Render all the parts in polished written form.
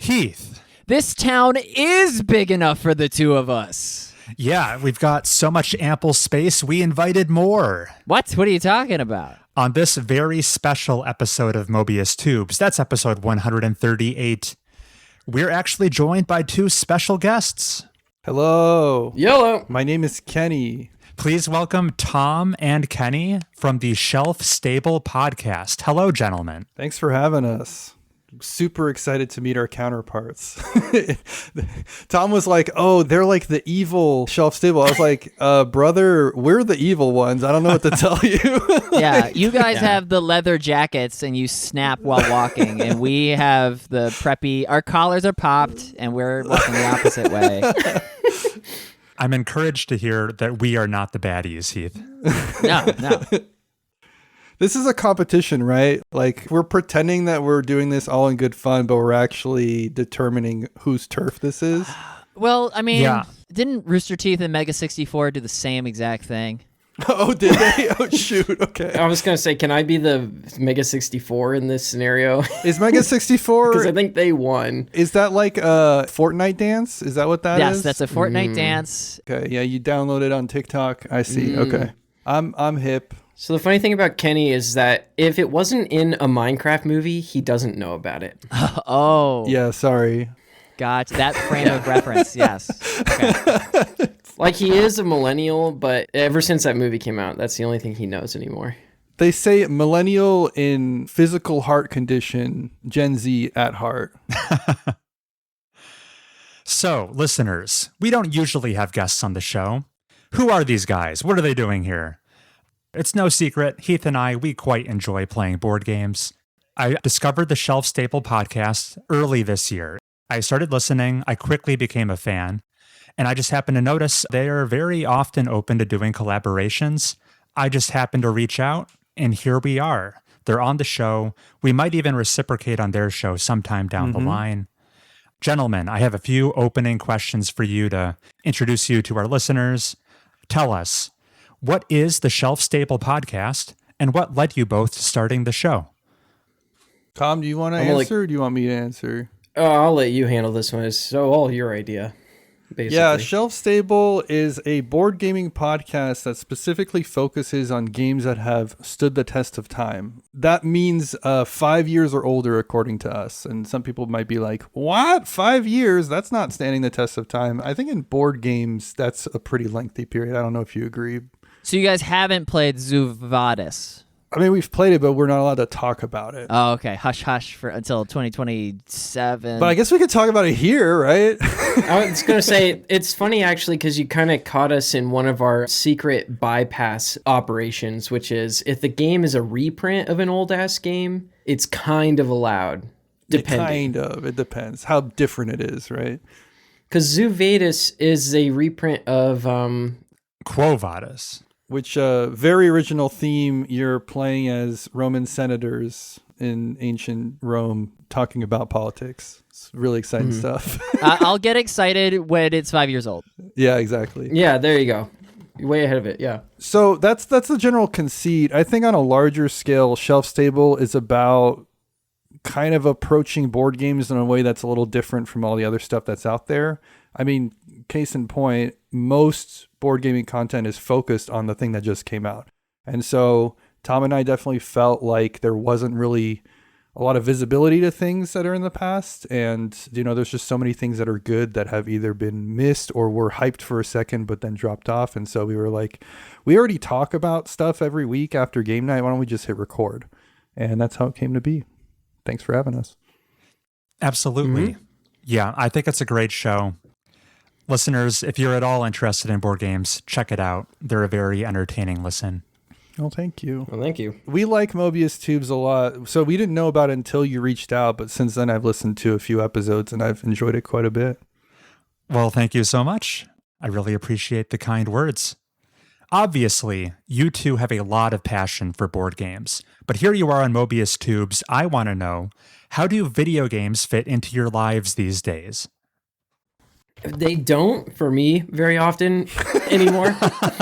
Heath. This town is big enough for the two of us. Yeah, we've got so much ample space, we invited more. What? What are you talking about? On this very special episode of Mobius Tubes, that's episode 138, we're actually joined by two special guests. Hello. Yellow. My name is Kenny. Please welcome Tom and Kenny from the Shelf Stable podcast. Hello, gentlemen. Thanks for having us. Super excited to meet our counterparts. Tom was like, oh, they're like the evil Shelf Stable. I was like, brother, we're the evil ones. I don't know what to tell you. Yeah, you guys have the leather jackets and you snap while walking, and we have the preppy, our collars are popped and we're walking the opposite way. I'm encouraged to hear that we are not the baddies, Heath. No. This is a competition, right? Like, we're pretending that we're doing this all in good fun, but we're actually determining whose turf this is. Well, I mean, Yeah. Didn't Rooster Teeth and Mega 64 do the same exact thing? Oh, did they? Oh, shoot. Okay. I was going to say, can I be the Mega 64 in this scenario? Is Mega 64... Because I think they won. Is that like a Fortnite dance? Is that what that is? Yes, that's a Fortnite dance. Okay, yeah, you download it on TikTok. I see. Okay. I'm hip. So the funny thing about Kenny is that if it wasn't in a Minecraft movie, he doesn't know about it. Oh. Yeah, sorry. Gotcha. That frame of reference, yes. Okay. Like, he is a millennial, but ever since that movie came out, that's the only thing he knows anymore. They say millennial in physical heart condition, Gen Z at heart. So, listeners, we don't usually have guests on the show. Who are these guys? What are they doing here? It's no secret, Heath and I, we quite enjoy playing board games. I discovered the Shelf Stable podcast early this year. I started listening, I quickly became a fan, and I just happened to notice they are very often open to doing collaborations. I just happened to reach out, and here we are. They're on the show. We might even reciprocate on their show sometime down the line. Gentlemen, I have a few opening questions for you to introduce you to our listeners. Tell us, what is the Shelf Stable podcast, and what led you both to starting the show? Tom, do you want to answer or do you want me to answer? Oh, I'll let you handle this one. It's all your idea, basically. Yeah, Shelf Stable is a board gaming podcast that specifically focuses on games that have stood the test of time. That means 5 years or older, according to us. And some people might be like, what? 5 years? That's not standing the test of time. I think in board games, that's a pretty lengthy period. I don't know if you agree. So you guys haven't played Zuvadis? I mean, we've played it, but we're not allowed to talk about it. Oh, okay. Hush, hush for until 2027. But I guess we could talk about it here, right? I was going to say, it's funny, actually, because you kind of caught us in one of our secret bypass operations, which is if the game is a reprint of an old-ass game, it's kind of allowed, depending. It depends how different it is, right? Because Zoo Vadis is a reprint of... Quo Vadis. Which very original theme. You're playing as Roman senators in ancient Rome talking about politics. It's really exciting stuff. I'll get excited when it's 5 years old. Yeah, exactly. Yeah, there you go. You're way ahead of it, yeah. So that's the general conceit. I think on a larger scale, Shelf Stable is about kind of approaching board games in a way that's a little different from all the other stuff that's out there. I mean, case in point, most board gaming content is focused on the thing that just came out. And so Tom and I definitely felt like there wasn't really a lot of visibility to things that are in the past. And, you know, there's just so many things that are good that have either been missed or were hyped for a second, but then dropped off. And so we were like, we already talk about stuff every week after game night. Why don't we just hit record? And that's how it came to be. Thanks for having us. Absolutely. Yeah, I think it's a great show. Listeners, if you're at all interested in board games, check it out. They're a very entertaining listen. Oh, thank you. Well, thank you. We like Mobius Tubes a lot. So we didn't know about it until you reached out, but since then I've listened to a few episodes and I've enjoyed it quite a bit. Well, thank you so much. I really appreciate the kind words. Obviously, you two have a lot of passion for board games, but here you are on Mobius Tubes. I want to know, how do video games fit into your lives these days? They don't for me very often anymore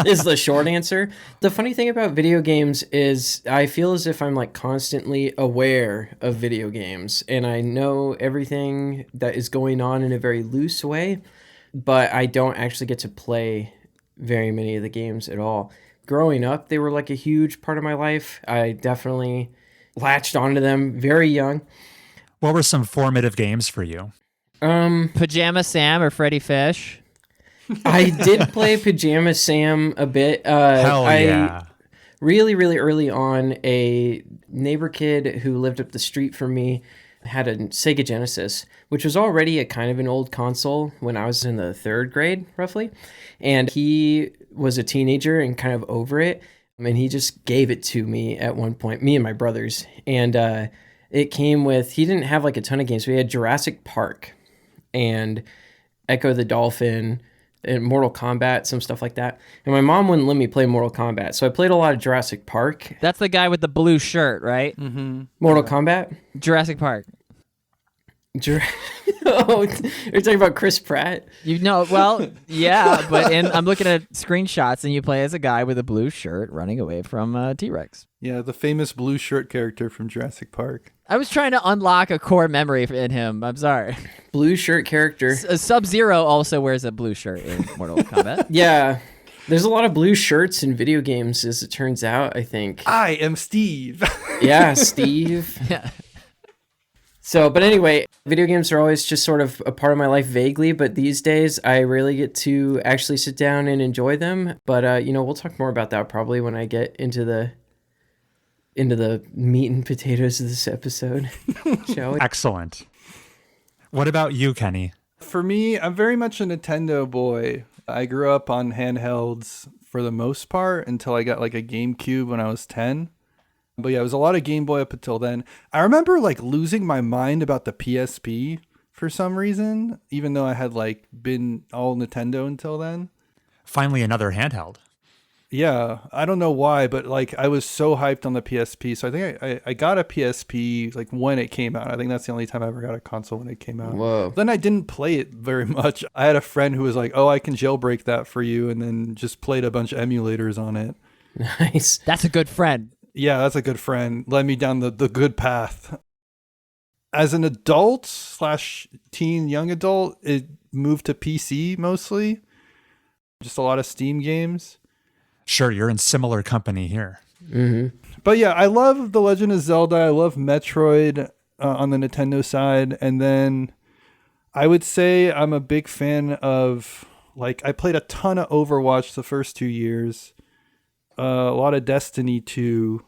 is the short answer. The funny thing about video games is I feel as if I'm like constantly aware of video games and I know everything that is going on in a very loose way, but I don't actually get to play very many of the games at all. Growing up, they were like a huge part of my life. I definitely latched onto them very young. What were some formative games for you? Pajama Sam or Freddy Fish? I did play Pajama Sam a bit. Hell yeah. Really, really early on, a neighbor kid who lived up the street from me had a Sega Genesis, which was already a kind of an old console when I was in the 3rd grade, roughly. And he was a teenager and kind of over it. And he just gave it to me at one point, me and my brothers. And it came with, he didn't have like a ton of games. We had Jurassic Park and Echo the Dolphin and Mortal Kombat, some stuff like that. And my mom wouldn't let me play Mortal Kombat. So I played a lot of Jurassic Park. That's the guy with the blue shirt, right? Mm-hmm. Mortal Kombat? Jurassic Park. Oh, you're talking about Chris Pratt? You know, well, yeah, but I'm looking at screenshots and you play as a guy with a blue shirt running away from a T-Rex. Yeah, the famous blue shirt character from Jurassic Park. I was trying to unlock a core memory in him. I'm sorry. Blue shirt character. Sub-Zero also wears a blue shirt in Mortal Kombat. Yeah. There's a lot of blue shirts in video games, as it turns out, I think. I am Steve. Yeah, Steve. Yeah. So, but anyway, video games are always just sort of a part of my life vaguely, but these days I really get to actually sit down and enjoy them. But, we'll talk more about that probably when I get into the meat and potatoes of this episode, shall we? Excellent. What about you, Kenny? For me, I'm very much a Nintendo boy. I grew up on handhelds for the most part until I got like a GameCube when I was 10. But yeah, it was a lot of Game Boy up until then. I remember like losing my mind about the PSP for some reason, even though I had like been all Nintendo until then. Finally, another handheld. Yeah, I don't know why, but like I was so hyped on the PSP. So I think I got a PSP like when it came out. I think that's the only time I ever got a console when it came out. Whoa. Then I didn't play it very much. I had a friend who was like, "Oh, I can jailbreak that for you," and then just played a bunch of emulators on it. Nice. That's a good friend. Yeah, that's a good friend. Led me down the good path. As an adult / teen, young adult, it moved to PC mostly. Just a lot of Steam games. Sure, you're in similar company here. Mm-hmm. But yeah, I love The Legend of Zelda. I love Metroid on the Nintendo side. And then I would say I'm a big fan of, like, I played a ton of Overwatch the first 2 years. A lot of Destiny 2.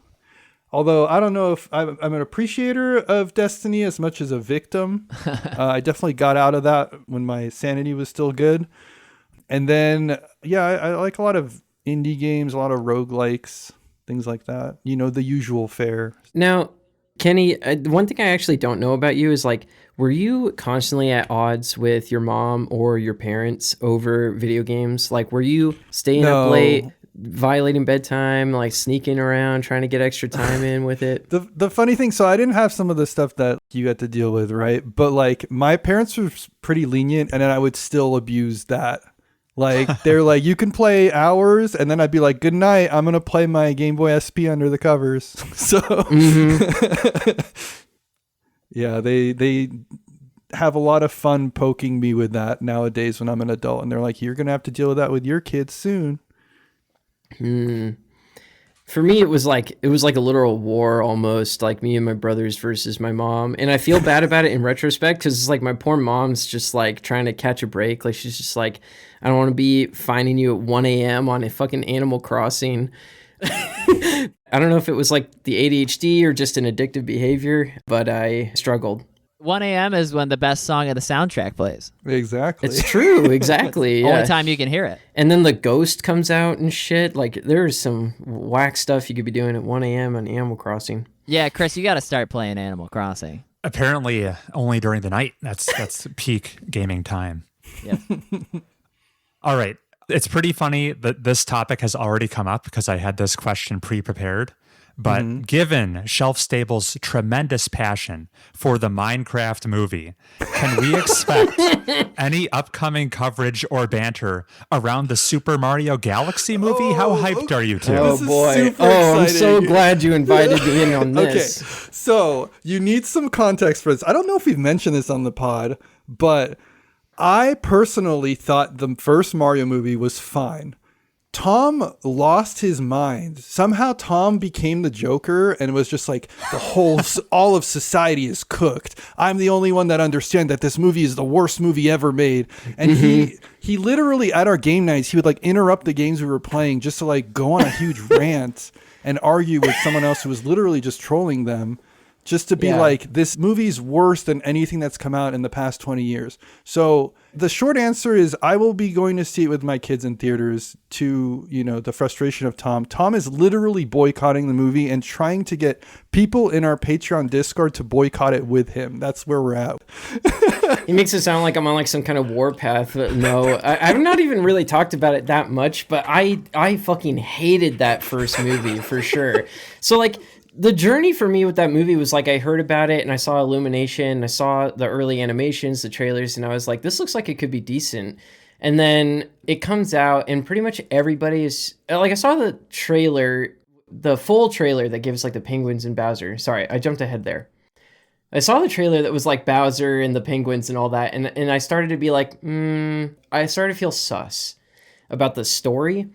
Although I don't know if I'm an appreciator of Destiny as much as a victim. I definitely got out of that when my sanity was still good. And then, yeah, I like a lot of indie games, a lot of roguelikes, things like that. You know, the usual fare. Now, Kenny, one thing I actually don't know about you is like, were you constantly at odds with your mom or your parents over video games? Like, were you staying up late, violating bedtime, like sneaking around, trying to get extra time in with it? The funny thing, so I didn't have some of the stuff that you had to deal with, right? But like my parents were pretty lenient, and then I would still abuse that. Like they're like, you can play hours, and then I'd be like, good night, I'm gonna play my Game Boy SP under the covers. So yeah, they have a lot of fun poking me with that nowadays when I'm an adult, and they're like, you're gonna have to deal with that with your kids soon. For me, it was like a literal war almost, like me and my brothers versus my mom. And I feel bad about it in retrospect because it's like my poor mom's just like trying to catch a break. Like she's just like, I don't want to be finding you at 1 a.m. on a fucking Animal Crossing. I don't know if it was like the ADHD or just an addictive behavior, but I struggled. 1 a.m. is when the best song of the soundtrack plays. Exactly. It's true, exactly. Yeah. Only time you can hear it. And then the ghost comes out and shit. Like there's some whack stuff you could be doing at 1 a.m. on Animal Crossing. Yeah, Chris, you got to start playing Animal Crossing. Apparently, only during the night. That's peak gaming time. Yeah. All right. It's pretty funny that this topic has already come up because I had this question pre-prepared. But given Shelf Stable's tremendous passion for the Minecraft movie, can we expect any upcoming coverage or banter around the Super Mario Galaxy movie? How hyped are you two? Oh This is boy. super I'm so exciting. glad you invited me in on this. Okay, so you need some context for this. I don't know if we've mentioned this on the pod, but I personally thought the first Mario movie was fine. Tom lost his mind. Somehow Tom became the Joker and was just like, all of society is cooked. I'm the only one that understands that this movie is the worst movie ever made. And he literally at our game nights, he would like interrupt the games we were playing just to like go on a huge rant and argue with someone else who was literally just trolling them. Just to be like, this movie's worse than anything that's come out in the past 20 years. So the short answer is I will be going to see it with my kids in theaters to, the frustration of Tom. Tom is literally boycotting the movie and trying to get people in our Patreon Discord to boycott it with him. That's where we're at. He makes it sound like I'm on like some kind of warpath. But no, I've not even really talked about it that much, but I fucking hated that first movie for sure. So like, the journey for me with that movie was like, I heard about it and I saw Illumination, I saw the early animations, the trailers, and I was like, this looks like it could be decent. And then it comes out and pretty much everybody is like, I saw the trailer, the full trailer that gives like the penguins and Bowser. Sorry, I jumped ahead there. I saw the trailer that was like Bowser and the penguins and all that. And I started to be like, I started to feel sus about the story.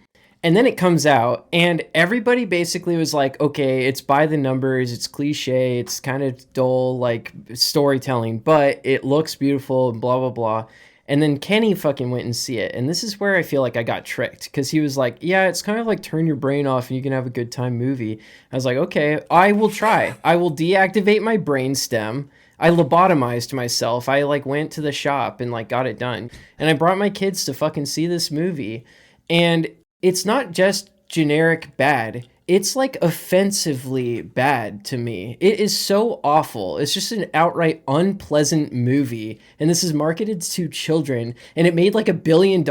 And then it comes out and everybody basically was like, okay, it's by the numbers, it's cliche, it's kind of dull, like storytelling, but it looks beautiful and blah, blah, blah. And then Kenny fucking went and see it. And this is where I feel like I got tricked because he was like, yeah, it's kind of like turn your brain off and you can have a good time movie. I was like, okay, I will try. I will deactivate my brain stem. I lobotomized myself. I like went to the shop and like got it done. And I brought my kids to fucking see this movie. And it's not just generic bad. It's like offensively bad to me. It is so awful. It's just an outright unpleasant movie. And this is marketed to children. And it made like $1 billion.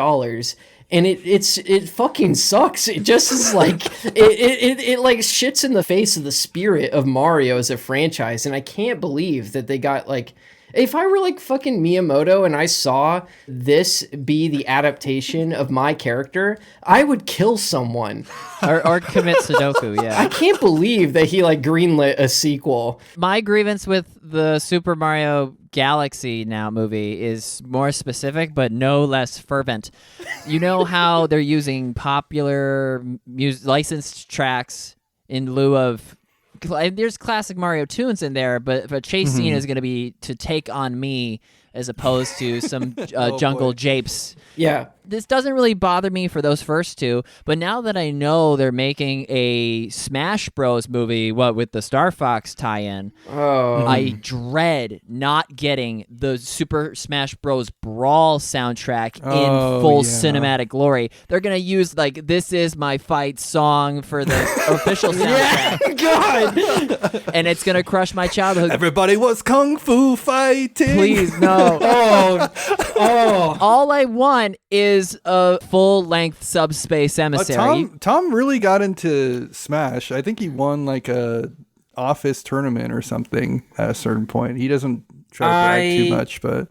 And it fucking sucks. It just is like, it like shits in the face of the spirit of Mario as a franchise. And I can't believe that they got like, if I were like fucking Miyamoto and I saw this be the adaptation of my character, I would kill someone. or commit Sudoku, yeah. I can't believe that he like greenlit a sequel. My grievance with the Super Mario Galaxy now movie is more specific, but no less fervent. You know how they're using popular licensed tracks in lieu of... There's classic Mario tunes in there, but if a chase scene is going to be to take on me as opposed to some jungle japes. Yeah. This doesn't really bother me for those first two, but now that I know they're making a Smash Bros. Movie, with the Star Fox tie-in, I dread not getting the Super Smash Bros. Brawl soundtrack in full cinematic glory. They're going to use, like, This Is My Fight song for the official soundtrack. Yeah, God. And it's going to crush my childhood. Everybody was kung fu fighting. Please, no. Oh. All I want is a full-length subspace emissary. Tom really got into Smash. I think he won like a office tournament or something at a certain point. He doesn't try to brag too much, but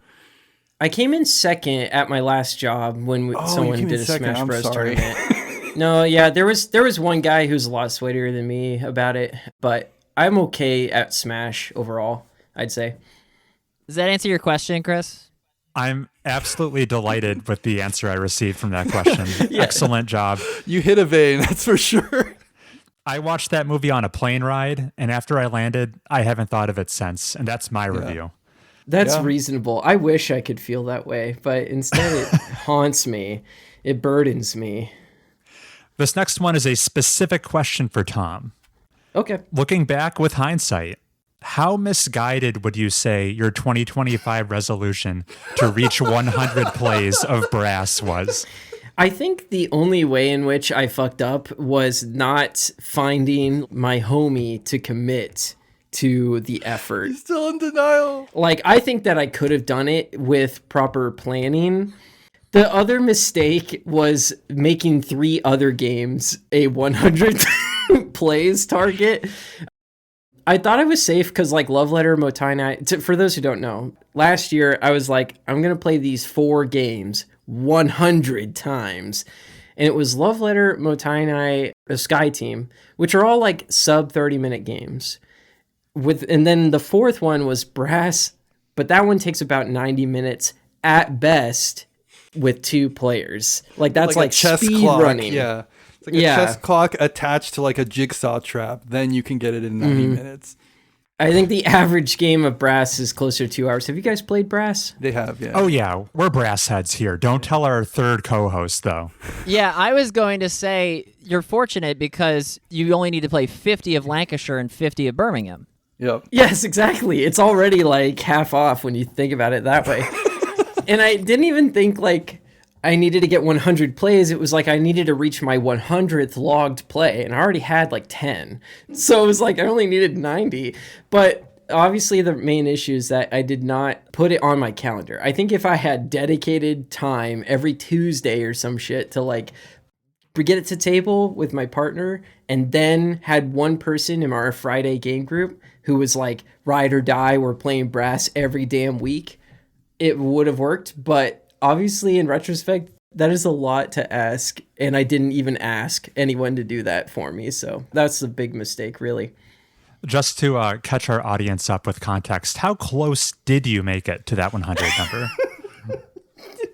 I came in second at my last job when someone did a Smash Bros. Tournament. No, yeah, there was one guy who's a lot sweatier than me about it, but I'm okay at Smash overall, I'd say. Does that answer your question, Chris? I'm absolutely delighted with the answer I received from that question. Excellent job. You hit a vein, that's for sure. I watched that movie on a plane ride, and after I landed, I haven't thought of it since, and that's my review. That's reasonable. I wish I could feel that way, but instead it haunts me. It burdens me. This next one is a specific question for Tom. Okay. Looking back with hindsight, how misguided would you say your 2025 resolution to reach 100 plays of Brass was? I think the only way in which I fucked up was not finding my homie to commit to the effort. He's still in denial. Like, I think that I could have done it with proper planning. The other mistake was making 3 other games a 100 plays target. I thought I was safe because like Love Letter, Motai Night, for those who don't know, last year I was like, I'm going to play these 4 games 100 times. And it was Love Letter, Motai Night, the Sky Team, which are all like sub 30-minute games. And then the 4th one was Brass, but that one takes about 90 minutes at best with 2 players. Like that's like chess speed clock, running. Yeah. It's like a chess clock attached to like a jigsaw trap. Then you can get it in 90 minutes. I think the average game of Brass is closer to 2 hours. Have you guys played Brass? They have, yeah. Oh, yeah. We're brass heads here. Don't tell our third co-host, though. Yeah, I was going to say you're fortunate because you only need to play 50 of Lancashire and 50 of Birmingham. Yep. Yes, exactly. It's already like half off when you think about it that way. And I didn't even think like I needed to get 100 plays. It was like I needed to reach my 100th logged play, and I already had like 10. So it was like I only needed 90. But obviously the main issue is that I did not put it on my calendar. I think if I had dedicated time every Tuesday or some shit to like get it to table with my partner, and then had one person in our Friday game group who was like ride or die, we're playing Brass every damn week, it would have worked. But obviously, in retrospect, that is a lot to ask, and I didn't even ask anyone to do that for me, so that's a big mistake, really. Just to catch our audience up with context, how close did you make it to that 100 number?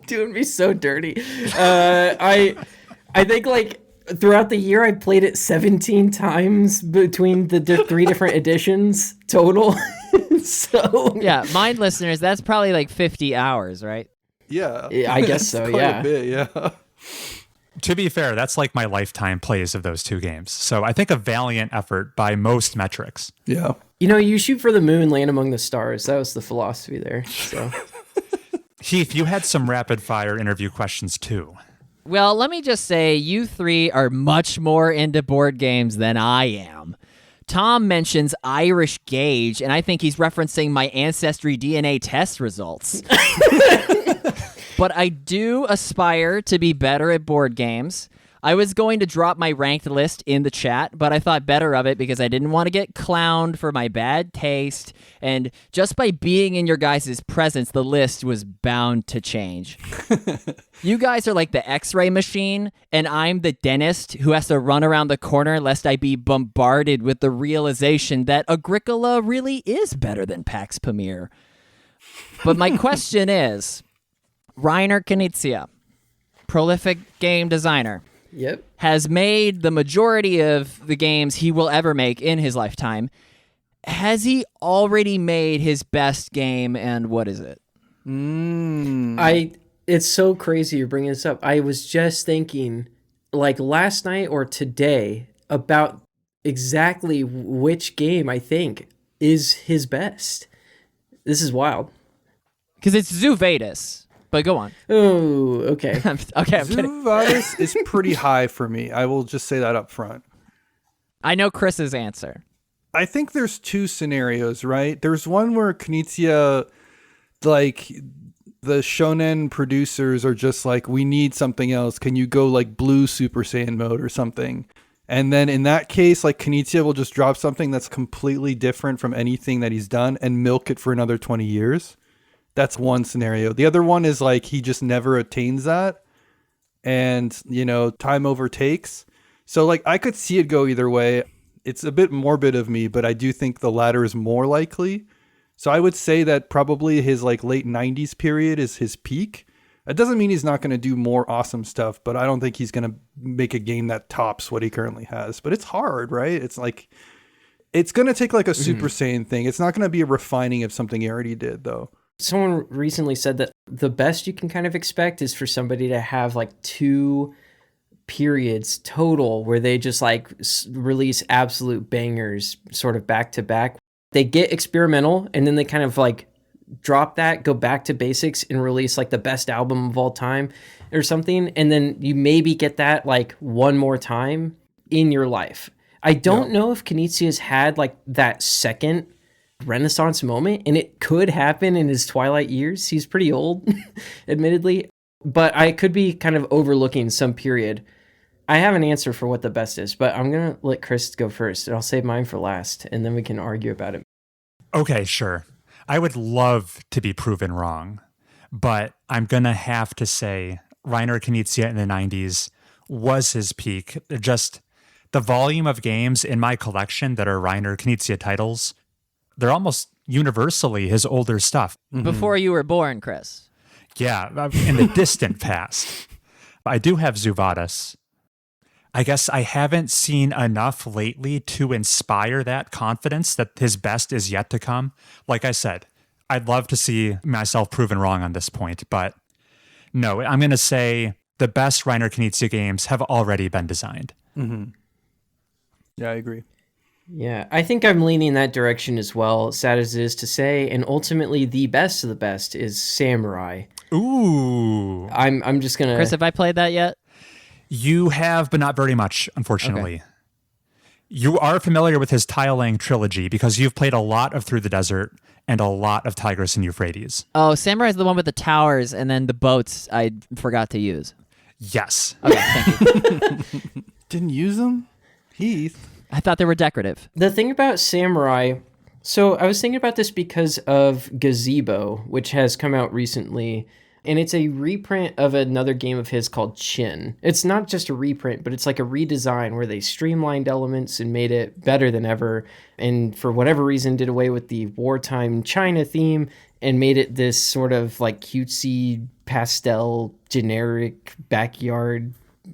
Doing me so dirty. I think, like, throughout the year, I played it 17 times between the 3 different editions total. So Yeah, mind listeners, that's probably like 50 hours, right? Yeah. I guess so, Quite yeah. a bit, yeah. To be fair, that's like my lifetime plays of those 2 games. So I think a valiant effort by most metrics. Yeah. You know, you shoot for the moon, land among the stars. That was the philosophy there. So Heath, you had some rapid fire interview questions too. Well, let me just say you 3 are much more into board games than I am. Tom mentions Irish Gauge, and I think he's referencing my Ancestry DNA test results. But I do aspire to be better at board games. I was going to drop my ranked list in the chat, but I thought better of it because I didn't want to get clowned for my bad taste. And just by being in your guys' presence, the list was bound to change. You guys are like the X-ray machine, and I'm the dentist who has to run around the corner lest I be bombarded with the realization that Agricola really is better than Pax Pamir. But my question is, Reiner Knizia, prolific game designer, yep. has made the majority of the games he will ever make in his lifetime. Has he already made his best game, and what is it? It's so crazy you're bringing this up. I was just thinking, like last night or today, about exactly which game I think is his best. This is wild. Because it's Zoo Vedas. But go on. Oh, okay. I'm kidding. Zuvadis is pretty high for me. I will just say that up front. I know Chris's answer. I think there's 2 scenarios, right? There's one where Knizia, like, the shonen producers are just like, we need something else. Can you go like blue Super Saiyan mode or something? And then in that case, like Knizia will just drop something that's completely different from anything that he's done and milk it for another 20 years. That's one scenario. The other one is like he just never attains that and, you know, time overtakes. So like I could see it go either way. It's a bit morbid of me, but I do think the latter is more likely. So I would say that probably his like late 90s period is his peak. It doesn't mean he's not going to do more awesome stuff, but I don't think he's going to make a game that tops what he currently has. But it's hard, right? It's like, it's going to take like a Super Saiyan thing. It's not going to be a refining of something he already did, though. Someone recently said that the best you can kind of expect is for somebody to have like 2 periods total where they just like release absolute bangers sort of back to back. They get experimental and then they kind of like drop that, go back to basics and release like the best album of all time or something. And then you maybe get that like one more time in your life. I don't know if Knizia's had like that second Renaissance moment, and it could happen in his twilight years. He's pretty old, admittedly, but I could be kind of overlooking some period. I have an answer for what the best is, but I'm going to let Chris go first, and I'll save mine for last, and then we can argue about it. Okay, sure. I would love to be proven wrong, but I'm going to have to say Reiner Knizia in the 90s was his peak. Just the volume of games in my collection that are Reiner Knizia titles, they're almost universally his older stuff. Before you were born, Chris. Yeah, in the distant past. I do have Zuvadas. I guess I haven't seen enough lately to inspire that confidence that his best is yet to come. Like I said, I'd love to see myself proven wrong on this point, but no, I'm going to say the best Reiner Knizia games have already been designed. Mm-hmm. Yeah, I agree. Yeah, I think I'm leaning that direction as well, sad as it is to say, and ultimately the best of the best is Samurai. Ooh. I'm just going to... Chris, have I played that yet? You have, but not very much, unfortunately. Okay. You are familiar with his Tiling trilogy because you've played a lot of Through the Desert and a lot of Tigris and Euphrates. Oh, Samurai is the one with the towers and then the boats I forgot to use. Yes. Okay, thank you. Didn't use them? Heath. I thought they were decorative. The thing about Samurai, so I was thinking about this because of Gazebo, which has come out recently, and it's a reprint of another game of his called Chin. It's not just a reprint, but it's like a redesign where they streamlined elements and made it better than ever, and for whatever reason did away with the wartime China theme and made it this sort of like cutesy pastel generic backyard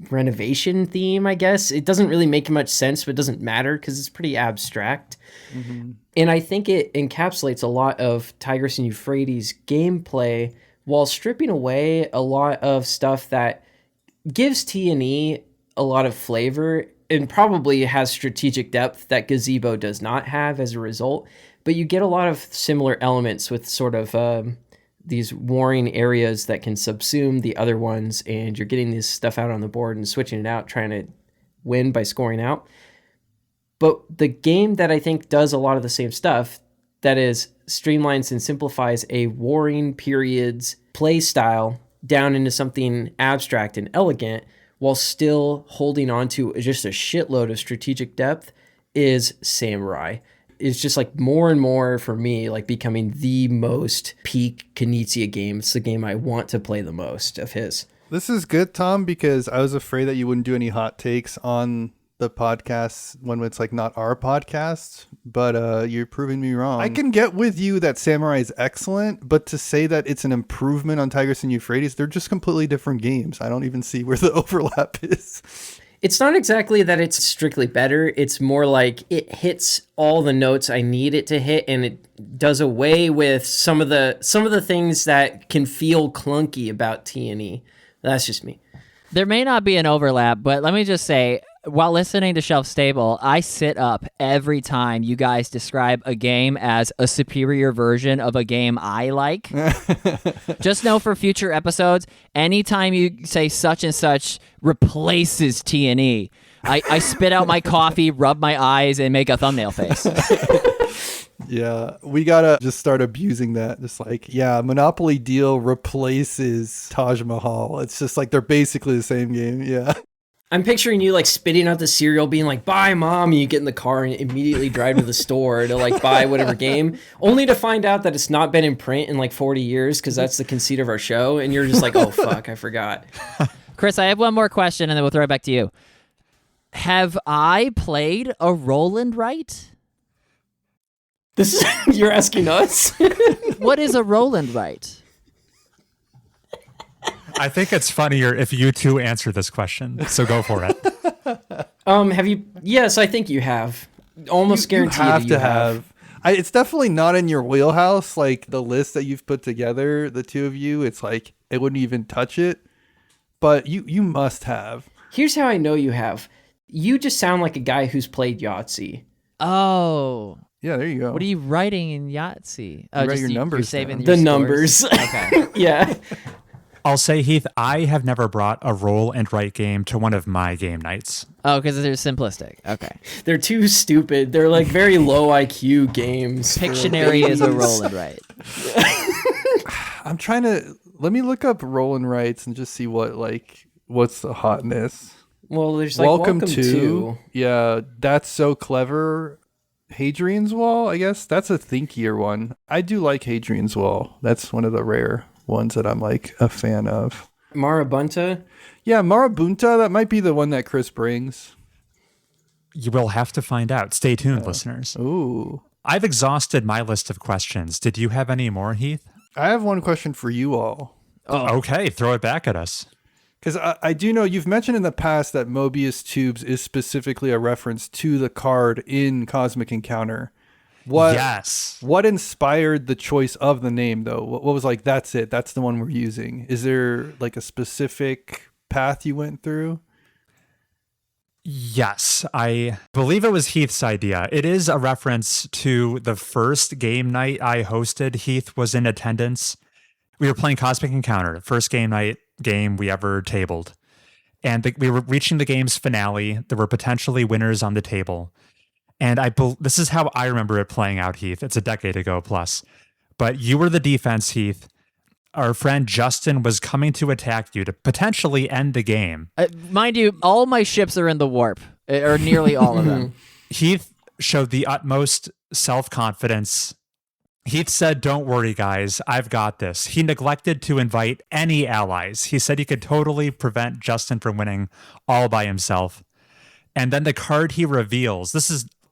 renovation theme, I guess. It doesn't really make much sense, but it doesn't matter because it's pretty abstract. Mm-hmm. And I think it encapsulates a lot of Tigris and Euphrates gameplay while stripping away a lot of stuff that gives T&E a lot of flavor and probably has strategic depth that Gazebo does not have as a result. But you get a lot of similar elements with sort of these warring areas that can subsume the other ones, and you're getting this stuff out on the board and switching it out, trying to win by scoring out. But the game that I think does a lot of the same stuff, that is streamlines and simplifies a warring periods play style down into something abstract and elegant while still holding on to just a shitload of strategic depth, is Samurai. It's just like more and more for me, like becoming the most peak Knizia game. It's the game I want to play the most of his. This is good, Tom, because I was afraid that you wouldn't do any hot takes on the podcast when it's like not our podcast, but you're proving me wrong. I can get with you that Samurai is excellent, but to say that it's an improvement on Tigris and Euphrates, they're just completely different games. I don't even see where the overlap is. It's not exactly that it's strictly better. It's more like it hits all the notes I need it to hit, and it does away with some of the things that can feel clunky about T&E. That's just me. There may not be an overlap, but let me just say, while listening to Shelf Stable, I sit up every time you guys describe a game as a superior version of a game I like. Just know for future episodes, anytime you say such and such replaces T&E, I spit out my coffee, rub my eyes, and make a thumbnail face. Yeah, we gotta just start abusing that. Just like, yeah, Monopoly Deal replaces Taj Mahal. It's just like they're basically the same game. Yeah. I'm picturing you like spitting out the cereal, being like, bye, Mom. And you get in the car and immediately drive to the store to like buy whatever game, only to find out that it's not been in print in like 40 years because that's the conceit of our show. And you're just like, oh, fuck, I forgot. Chris, I have one more question and then we'll throw it back to you. Have I played a Roland Wright? This is, you're asking us? What is a Roland Wright? I think it's funnier if you two answer this question, so go for it. Have you? Yes, I think you have. Almost guaranteed you have. It's definitely not in your wheelhouse. Like the list that you've put together, the two of you, it's like it wouldn't even touch it. But you must have. Here's how I know you have. You just sound like a guy who's played Yahtzee. Oh. Yeah, there you go. What are you writing in Yahtzee? Oh, write your numbers. You're saving down. your The scores? numbers. Okay. Yeah. I'll say, Heath, I have never brought a roll and write game to one of my game nights. Oh, because they're simplistic. Okay. They're too stupid. They're like very low IQ games. Pictionary is a roll and write. I'm trying to let me look up roll and writes and just see what's the hotness. Well, there's like Welcome to. Yeah, that's so clever. Hadrian's Wall, I guess. That's a thinkier one. I do like Hadrian's Wall. That's one of the rare ones that I'm like a fan of. Marabunta. Yeah, Marabunta, that might be the one that Chris brings. You will have to find out. Stay tuned, listeners. Ooh. I've exhausted my list of questions. Did you have any more, Heath? I have one question for you all. Okay, throw it back at us. Because I do know you've mentioned in the past that Mobius Tubes is specifically a reference to the card in Cosmic Encounter. Yes. What inspired the choice of the name, though? What was like, that's it, that's the one we're using? Is there like a specific path you went through? Yes, I believe it was Heath's idea. It is a reference to the first game night I hosted. Heath was in attendance. We were playing Cosmic Encounter, first game night game we ever tabled. And we were reaching the game's finale. There were potentially winners on the table. And this is how I remember it playing out, Heath. It's a decade ago plus. But you were the defense, Heath. Our friend Justin was coming to attack you to potentially end the game. Mind you, all my ships are in the warp, or nearly all of them. Heath showed the utmost self-confidence. Heath said, "Don't worry, guys. I've got this." He neglected to invite any allies. He said he could totally prevent Justin from winning all by himself. And then the card he reveals,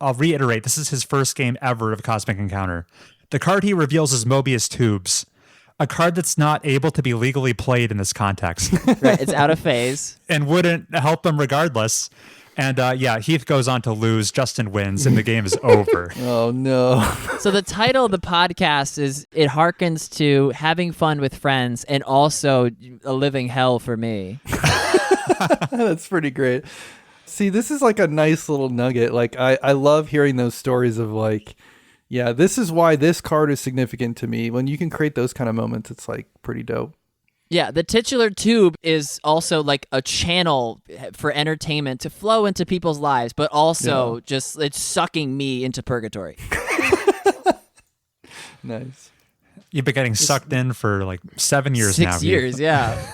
I'll reiterate, this is his first game ever of Cosmic Encounter. The card he reveals is Mobius Tubes, a card that's not able to be legally played in this context. Right, it's out of phase. And wouldn't help him regardless. And Heath goes on to lose, Justin wins, and the game is over. Oh, no. So the title of the podcast it harkens to having fun with friends and also a living hell for me. That's pretty great. See, this is like a nice little nugget. Like, I love hearing those stories of like, yeah, this is why this card is significant to me. When you can create those kind of moments, it's like pretty dope. Yeah, the titular tube is also like a channel for entertainment to flow into people's lives, but also just it's sucking me into purgatory. Nice. You've been getting sucked in for like 7 years now. 6 years, yeah.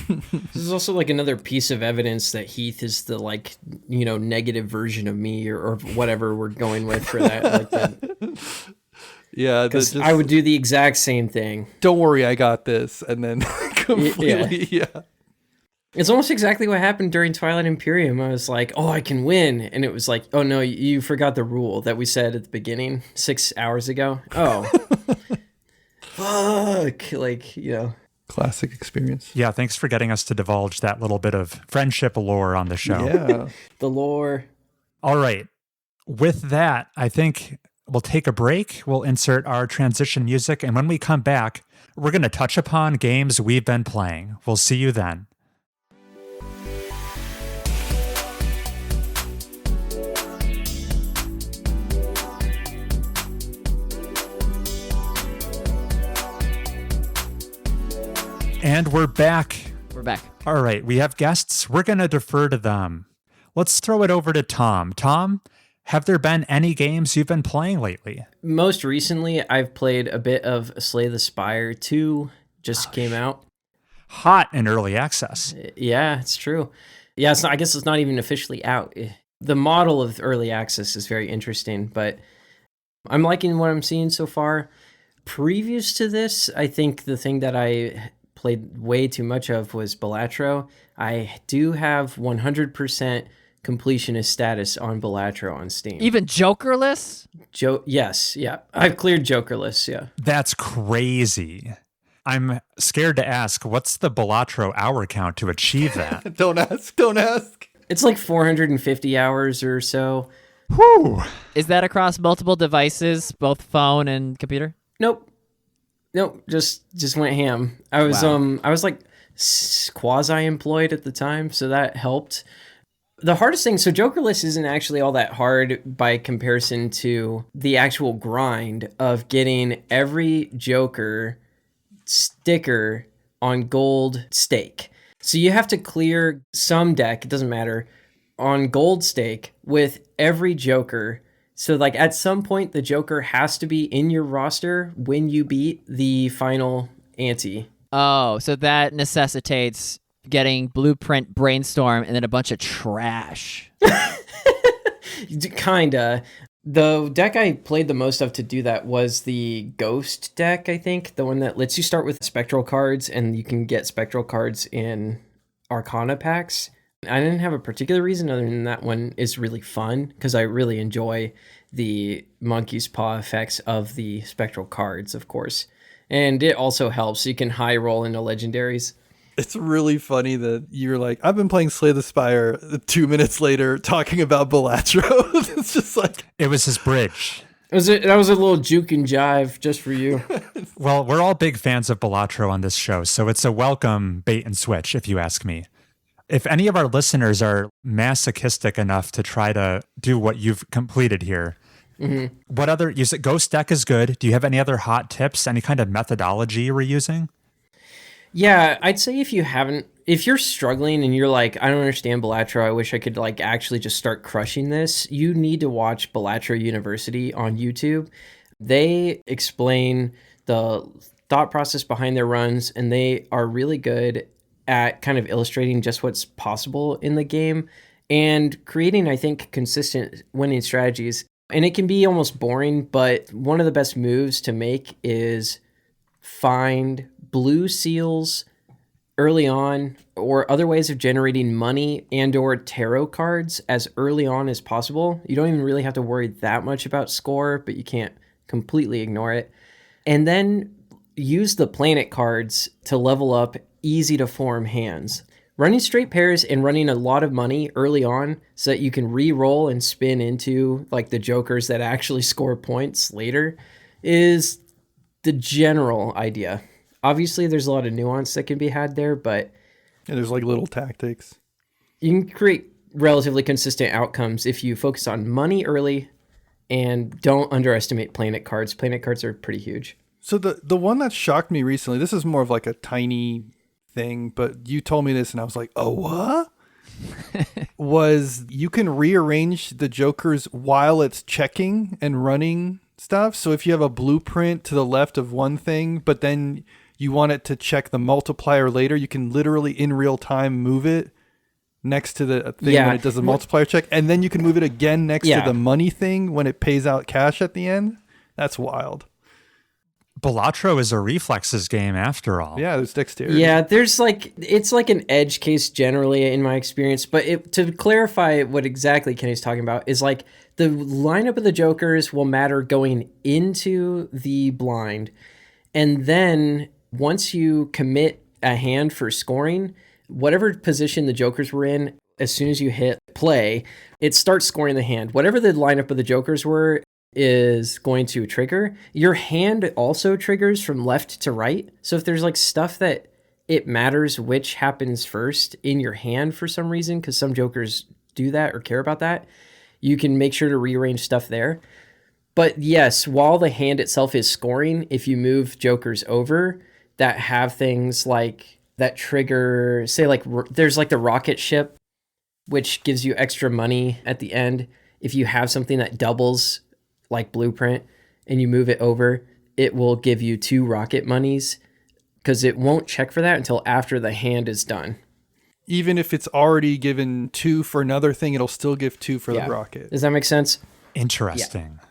This is also like another piece of evidence that Heath is the like, negative version of me or whatever we're going with for that. Like that. Yeah, because I would do the exact same thing. Don't worry, I got this, and then completely, yeah. It's almost exactly what happened during Twilight Imperium. I was like, "Oh, I can win," and it was like, "Oh no, you forgot the rule that we said at the beginning 6 hours ago." Oh, fuck! Classic experience. Yeah, thanks for getting us to divulge that little bit of friendship lore on the show. Yeah, the lore. All right, with that, I think we'll take a break. We'll insert our transition music. And when we come back, we're going to touch upon games we've been playing. We'll see you then. And we're back. We're back. All right, we have guests. We're going to defer to them. Let's throw it over to Tom. Tom, have there been any games you've been playing lately? Most recently, I've played a bit of Slay the Spire 2, just came out. Hot in early access. Yeah, it's true. Yeah, I guess it's not even officially out. The model of early access is very interesting, but I'm liking what I'm seeing so far. Previous to this, I think the thing that I played way too much of was Balatro. I do have 100% completionist status on Balatro on Steam. Even Jokerless? Yes, yeah. I've cleared Jokerless, yeah. That's crazy. I'm scared to ask, what's the Balatro hour count to achieve that? Don't ask. It's like 450 hours or so. Whew. Is that across multiple devices, both phone and computer? Nope, just went ham. I was I was like quasi-employed at the time, so that helped. The hardest thing, so Jokerless isn't actually all that hard by comparison to the actual grind of getting every Joker sticker on gold stake. So you have to clear some deck, it doesn't matter, on gold stake with every Joker. So like at some point the Joker has to be in your roster when you beat the final ante. Oh, so that necessitates getting Blueprint, Brainstorm, and then a bunch of trash. Kinda. The deck I played the most of to do that was the Ghost deck, I think. The one that lets you start with spectral cards, and you can get spectral cards in Arcana packs. I didn't have a particular reason other than that one is really fun, because I really enjoy the monkey's paw effects of the spectral cards, of course. And it also helps. You can high roll into legendaries. It's really funny that you're like, I've been playing Slay the Spire 2 minutes later talking about Balatro. It's just like... It was his bridge. That was a little juke and jive just for you. Well, we're all big fans of Balatro on this show, so it's a welcome bait and switch, if you ask me. If any of our listeners are masochistic enough to try to do what you've completed here, what other... You said Ghost deck is good. Do you have any other hot tips, any kind of methodology you were using? Yeah, I'd say if you're struggling and you're like, I don't understand Balatro, I wish I could like actually just start crushing this, you need to watch Balatro University on YouTube. They explain the thought process behind their runs, and they are really good at kind of illustrating just what's possible in the game and creating, I think, consistent winning strategies. And it can be almost boring, but one of the best moves to make is find blue seals early on, or other ways of generating money and or tarot cards as early on as possible. You don't even really have to worry that much about score, but you can't completely ignore it. And then use the planet cards to level up easy to form hands. Running straight pairs and running a lot of money early on so that you can re-roll and spin into like the jokers that actually score points later is the general idea. Obviously, there's a lot of nuance that can be had there, but... Yeah, there's like little tactics. You can create relatively consistent outcomes if you focus on money early and don't underestimate planet cards. Planet cards are pretty huge. So the one that shocked me recently, this is more of like a tiny thing, but you told me this and I was like, oh, what? Was you can rearrange the jokers while it's checking and running stuff. So if you have a blueprint to the left of one thing, but then you want it to check the multiplier later, you can literally in real time move it next to the thing when it does the multiplier check, and then you can move it again next to the money thing when it pays out cash at the end. That's wild. Balatro is a reflexes game after all. Yeah, there's dexterity. Yeah, it's like an edge case generally in my experience, but to clarify what exactly Kenny's talking about is like the lineup of the jokers will matter going into the blind, and then once you commit a hand for scoring, whatever position the jokers were in, as soon as you hit play, it starts scoring the hand. Whatever the lineup of the jokers were is going to trigger. Your hand also triggers from left to right. So if there's like stuff that it matters which happens first in your hand for some reason, because some jokers do that or care about that, you can make sure to rearrange stuff there. But yes, while the hand itself is scoring, if you move jokers over that have things like that trigger, say like there's like the rocket ship, which gives you extra money at the end. If you have something that doubles like blueprint and you move it over, it will give you 2 rocket monies because it won't check for that until after the hand is done. Even if it's already given 2 for another thing, it'll still give 2 for the rocket. Does that make sense? Interesting. Yeah.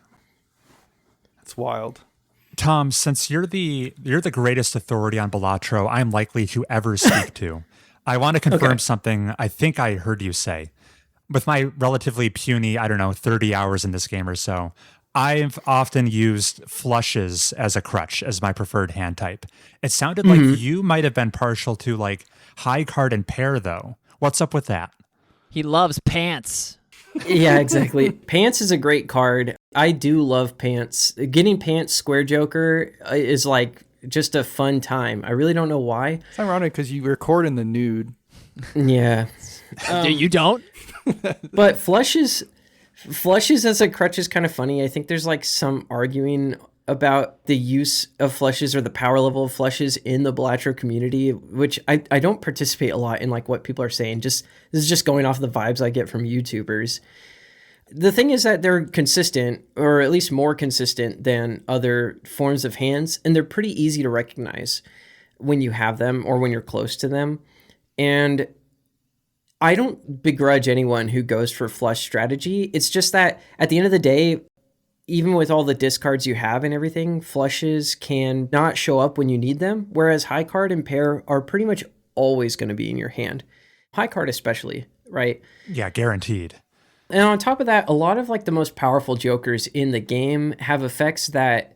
That's wild. Tom, since you're the greatest authority on Balatro I'm likely to ever speak to, I want to confirm something I think I heard you say. With my relatively puny, 30 hours in this game or so, I've often used flushes as a crutch as my preferred hand type. It sounded like you might have been partial to like high card and pair though. What's up with that? He loves pants. Yeah, exactly. Pants is a great card. I do love pants. Getting pants square joker is like just a fun time. I really don't know why. It's ironic because you record in the nude. Yeah. You don't? But flushes as a crutch is kind of funny. I think there's like some arguing about the use of flushes or the power level of flushes in the Balatro community, which I don't participate a lot in like what people are saying. This is just going off the vibes I get from YouTubers. The thing is that they're consistent, or at least more consistent than other forms of hands, and they're pretty easy to recognize when you have them or when you're close to them. And I don't begrudge anyone who goes for flush strategy. It's just that at the end of the day, even with all the discards you have and everything, flushes can not show up when you need them, whereas high card and pair are pretty much always going to be in your hand. High card especially, right? Yeah, guaranteed. And on top of that, a lot of like the most powerful jokers in the game have effects that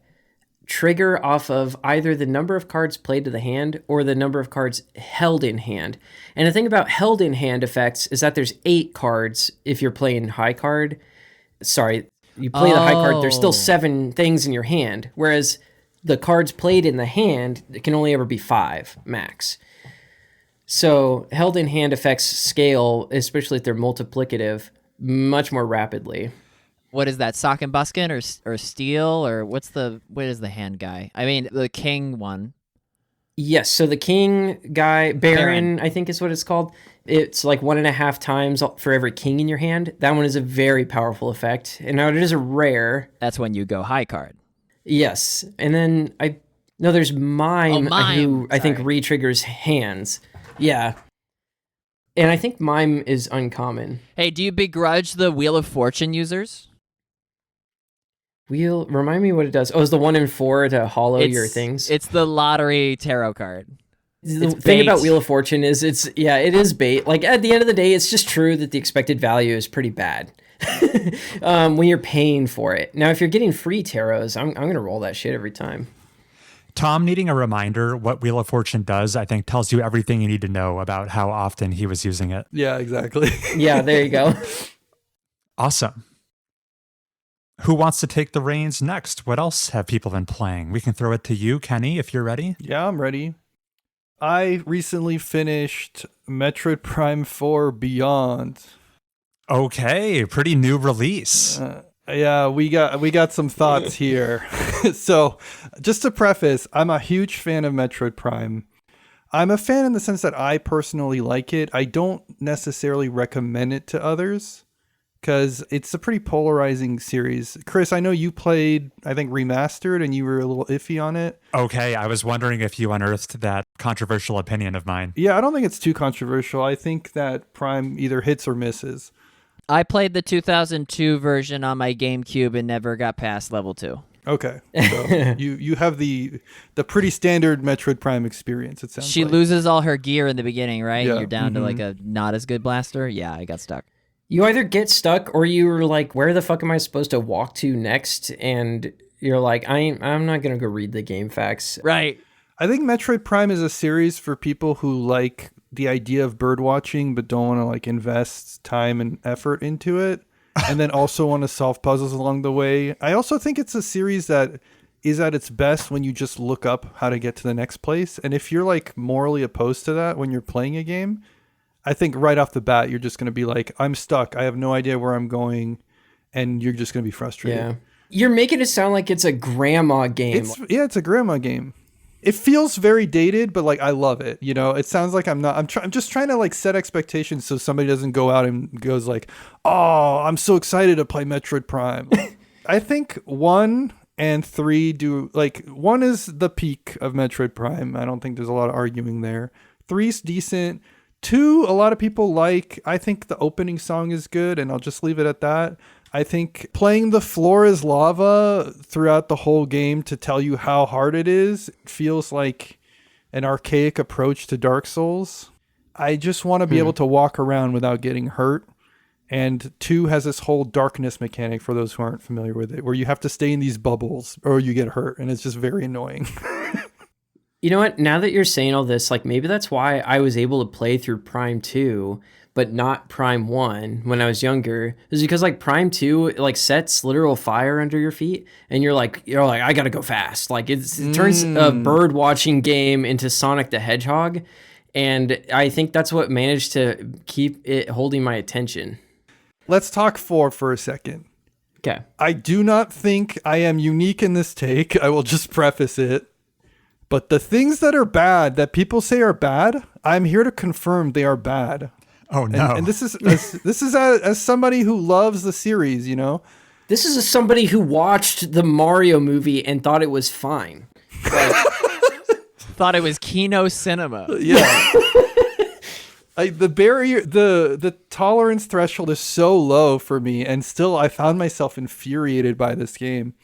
trigger off of either the number of cards played to the hand or the number of cards held in hand. And the thing about held in hand effects is that there's 8 cards if you're playing high card. Sorry, you play the high card, there's still 7 things in your hand, whereas the cards played in the hand, it can only ever be 5 max. So held in hand effects scale, especially if they're multiplicative, much more rapidly. What is that? Sock and buskin or steel or what is the hand guy? I mean the king one. Yes, so the king guy, Baron, I think is what it's called. It's like 1.5 times for every king in your hand. That one is a very powerful effect. And now it is a rare. That's when you go high card. Yes. And then there's Mime, who I think re-triggers hands. Yeah. And I think Mime is uncommon. Hey, do you begrudge the Wheel of Fortune users? Remind me what it does. Oh, it's the 1 in 4 to hollow your things. It's the lottery tarot card. The thing about Wheel of Fortune is it is bait. Like at the end of the day, it's just true that the expected value is pretty bad when you're paying for it. Now, if you're getting free tarots, I'm going to roll that shit every time. Tom needing a reminder what Wheel of Fortune does, I think, tells you everything you need to know about how often he was using it. Yeah, exactly. Yeah, there you go. Awesome. Who wants to take the reins next? What else have people been playing? We can throw it to you, Kenny, if you're ready. Yeah, I'm ready. I recently finished Metroid Prime 4 Beyond. Okay, pretty new release. Yeah, we got some thoughts here. So, just to preface, I'm a huge fan of Metroid Prime. I'm a fan in the sense that I personally like it. I don't necessarily recommend it to others because it's a pretty polarizing series. Chris, I know you played, I think, Remastered, and you were a little iffy on it. Okay, I was wondering if you unearthed that controversial opinion of mine. Yeah, I don't think it's too controversial. I think that Prime either hits or misses. I played the 2002 version on my GameCube and never got past level 2. Okay, so you have the pretty standard Metroid Prime experience, it sounds She like. loses all her gear in the beginning, right? Yeah. You're down to like a not as good blaster. Yeah, I got stuck. You either get stuck or you were like, where the fuck am I supposed to walk to next? And you're like, I'm not going to go read the game facts. Right. I think Metroid Prime is a series for people who like the idea of bird watching but don't want to like invest time and effort into it and then also want to solve puzzles along the way. I also think it's a series that is at its best when you just look up how to get to the next place. And if you're like morally opposed to that when you're playing a game, I think right off the bat, you're just going to be like, I'm stuck. I have no idea where I'm going. And you're just going to be frustrated. Yeah. You're making it sound like it's a grandma game. It's a grandma game. It feels very dated, but like I love it. You know, it sounds like I'm just trying to like set expectations so somebody doesn't go out and goes like, oh, I'm so excited to play Metroid Prime. I think 1 and 3 do like 1 is the peak of Metroid Prime. I don't think there's a lot of arguing there. 3's decent. 2, a lot of people like. I think the opening song is good, and I'll just leave it at that. I think playing the floor is lava throughout the whole game to tell you how hard it is feels like an archaic approach to Dark Souls. I just want to be able to walk around without getting hurt. And 2 has this whole darkness mechanic for those who aren't familiar with it, where you have to stay in these bubbles or you get hurt, and it's just very annoying. You know what? Now that you're saying all this, like maybe that's why I was able to play through Prime 2, but not Prime 1 when I was younger. Is because like Prime 2 like sets literal fire under your feet, and you're like I gotta go fast. Like it turns a bird watching game into Sonic the Hedgehog, and I think that's what managed to keep it holding my attention. Let's talk 4 for a second. Okay. I do not think I am unique in this take. I will just preface it. But the things that are bad, that people say are bad, I'm here to confirm they are bad. Oh no! And this is as somebody who loves the series, you know. This is somebody who watched the Mario movie and thought it was fine. Like, Thought it was Kino Cinema. Yeah. The barrier, the tolerance threshold is so low for me, and still I found myself infuriated by this game.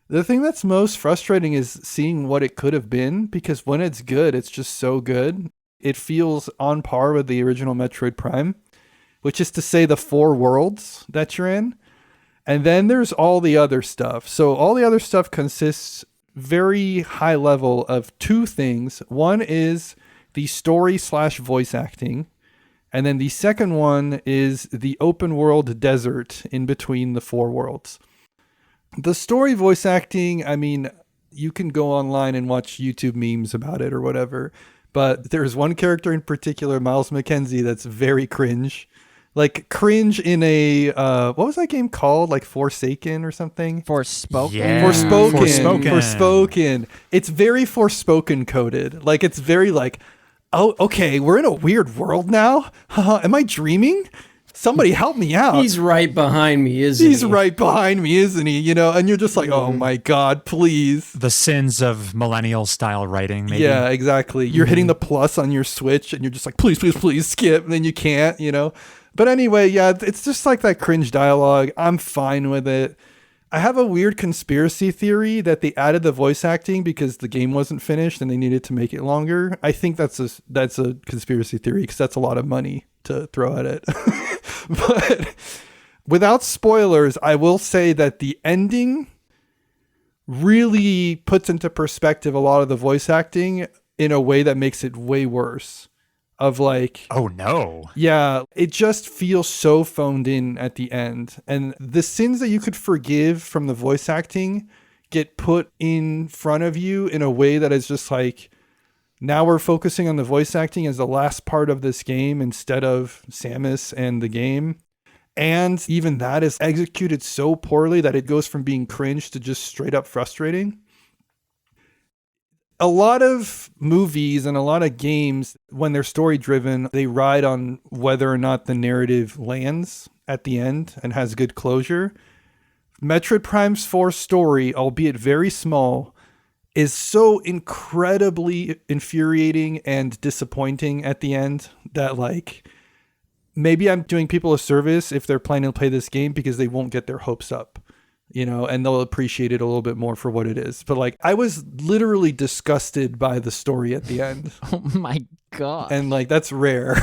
The thing that's most frustrating is seeing what it could have been, because when it's good, it's just so good. It feels on par with the original Metroid Prime, which is to say the 4 worlds that you're in. And then there's all the other stuff. So all the other stuff consists very high level of 2 things. One is the story / voice acting. And then the second one is the open world desert in between the 4 worlds. The story voice acting, I mean, you can go online and watch YouTube memes about it or whatever. But there's one character in particular, Miles McKenzie, that's very cringe. Like cringe in a, what was that game called? Like Forsaken or something? Forspoken. Yeah. Forspoken. It's very Forspoken coded. Like it's very like, oh, okay, we're in a weird world now. Am I dreaming? Somebody help me out. He's right behind me, isn't he? He's right behind me, isn't he? You know, and you're just like, oh my God, please. The sins of millennial style writing, maybe. Yeah, exactly. You're hitting the plus on your Switch and you're just like, please, please, please skip. And then you can't, you know. But anyway, yeah, it's just like that cringe dialogue. I'm fine with it. I have a weird conspiracy theory that they added the voice acting because the game wasn't finished and they needed to make it longer. I think that's a conspiracy theory because that's a lot of money to throw at it. But without spoilers, I will say that the ending really puts into perspective a lot of the voice acting in a way that makes it way worse. Of like, oh no. Yeah, it just feels so phoned in at the end. And the sins that you could forgive from the voice acting get put in front of you in a way that is just like, now we're focusing on the voice acting as the last part of this game instead of Samus and the game. And even that is executed so poorly that it goes from being cringe to just straight up frustrating. A lot of movies and a lot of games, when they're story driven, they ride on whether or not the narrative lands at the end and has good closure. Metroid Prime's 4 story, albeit very small, is so incredibly infuriating and disappointing at the end that like, maybe I'm doing people a service if they're planning to play this game because they won't get their hopes up, you know, and they'll appreciate it a little bit more for what it is. But like, I was literally disgusted by the story at the end. Oh my God. And like, that's rare.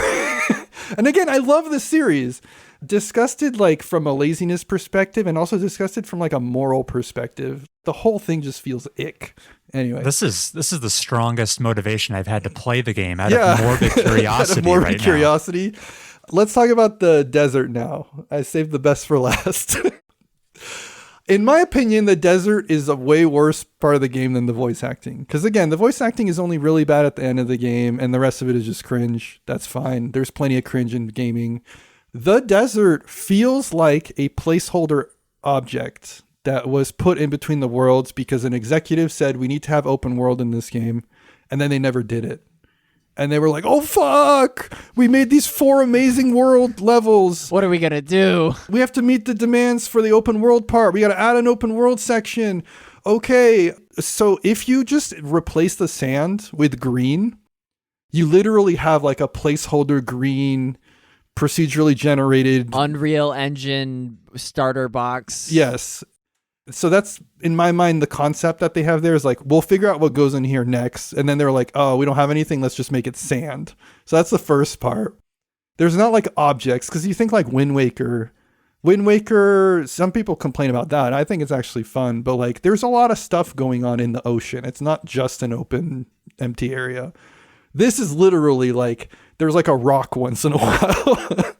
And again, I love this series. Disgusted like from a laziness perspective and also disgusted from like a moral perspective. The whole thing just feels ick. Anyway. This is the strongest motivation I've had to play the game out of morbid curiosity curiosity. Let's talk about the desert now. I saved the best for last. In my opinion, the desert is a way worse part of the game than the voice acting. Because again, the voice acting is only really bad at the end of the game, and the rest of it is just cringe. That's fine. There's plenty of cringe in gaming. The desert feels like a placeholder object that was put in between the worlds because an executive said we need to have open world in this game, and then they never did it. And they were like, oh, fuck, we made these 4 amazing world levels. What are we going to do? We have to meet the demands for the open world part. We got to add an open world section. Okay, so if you just replace the sand with green, you literally have like a placeholder green, procedurally generated Unreal Engine starter box. Yes. So that's, in my mind, the concept that they have there is like, we'll figure out what goes in here next. And then they're like, oh, we don't have anything. Let's just make it sand. So that's the first part. There's not like objects, because you think like Wind Waker. Wind Waker, some people complain about that. I think it's actually fun. But like, there's a lot of stuff going on in the ocean. It's not just an open, empty area. This is literally like, there's like a rock once in a while.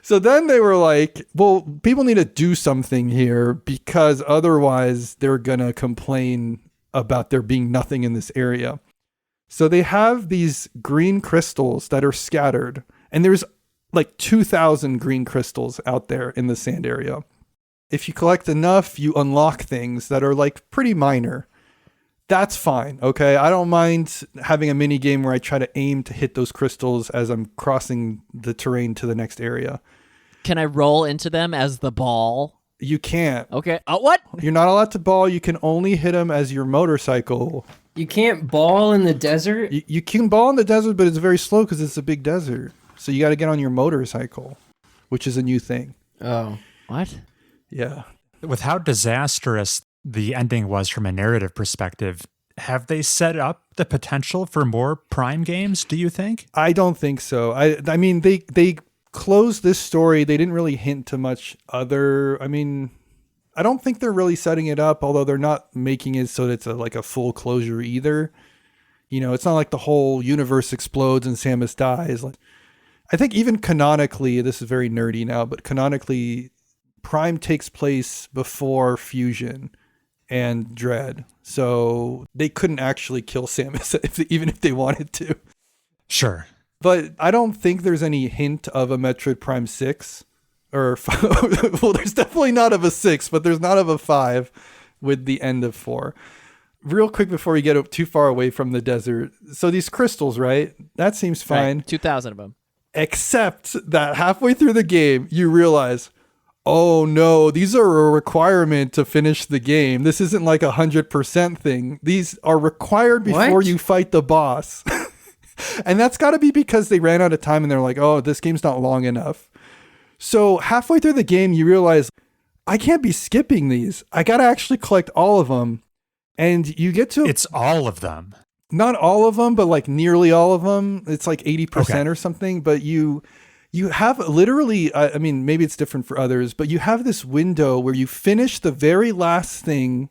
So then they were like, well, people need to do something here because otherwise they're going to complain about there being nothing in this area. So they have these green crystals that are scattered, and there's like 2,000 green crystals out there in the sand area. If you collect enough, you unlock things that are like pretty minor. That's fine, okay? I don't mind having a mini game where I try to aim to hit those crystals as I'm crossing the terrain to the next area. Can I roll into them as the ball? You can't. Okay. Oh, what? You're not allowed to ball. You can only hit them as your motorcycle. You can't ball in the desert? You can ball in the desert, but it's very slow because it's a big desert. So you got to get on your motorcycle, which is a new thing. Oh. What? Yeah. With how disastrous the ending was from a narrative perspective, have they set up the potential for more Prime games, do you think? I don't think so. I mean, they closed this story. They didn't really hint to much other. I mean, I don't think they're really setting it up, although they're not making it so that it's like a full closure either. You know, it's not like the whole universe explodes and Samus dies. Like, I think even canonically, this is very nerdy now, but canonically, Prime takes place before Fusion and Dread. So they couldn't actually kill Samus even if they wanted to. Sure. But I don't think there's any hint of a Metroid Prime 6 or well, there's definitely not of a 6, but there's not of a 5 with the end of 4. Real quick before we get too far away from the desert. So these crystals, right? That seems fine. Right, 2,000 of them. Except that halfway through the game, you realize, oh no, these are a requirement to finish the game. This isn't like 100% thing. These are required before you fight the boss. And that's got to be because they ran out of time and they're like, oh, this game's not long enough. So halfway through the game, you realize, I can't be skipping these. I got to actually collect all of them. And you get to... It's all of them. Not all of them, but like nearly all of them. It's like 80% or something. But you have literally, I mean, maybe it's different for others, but you have this window where you finish the very last thing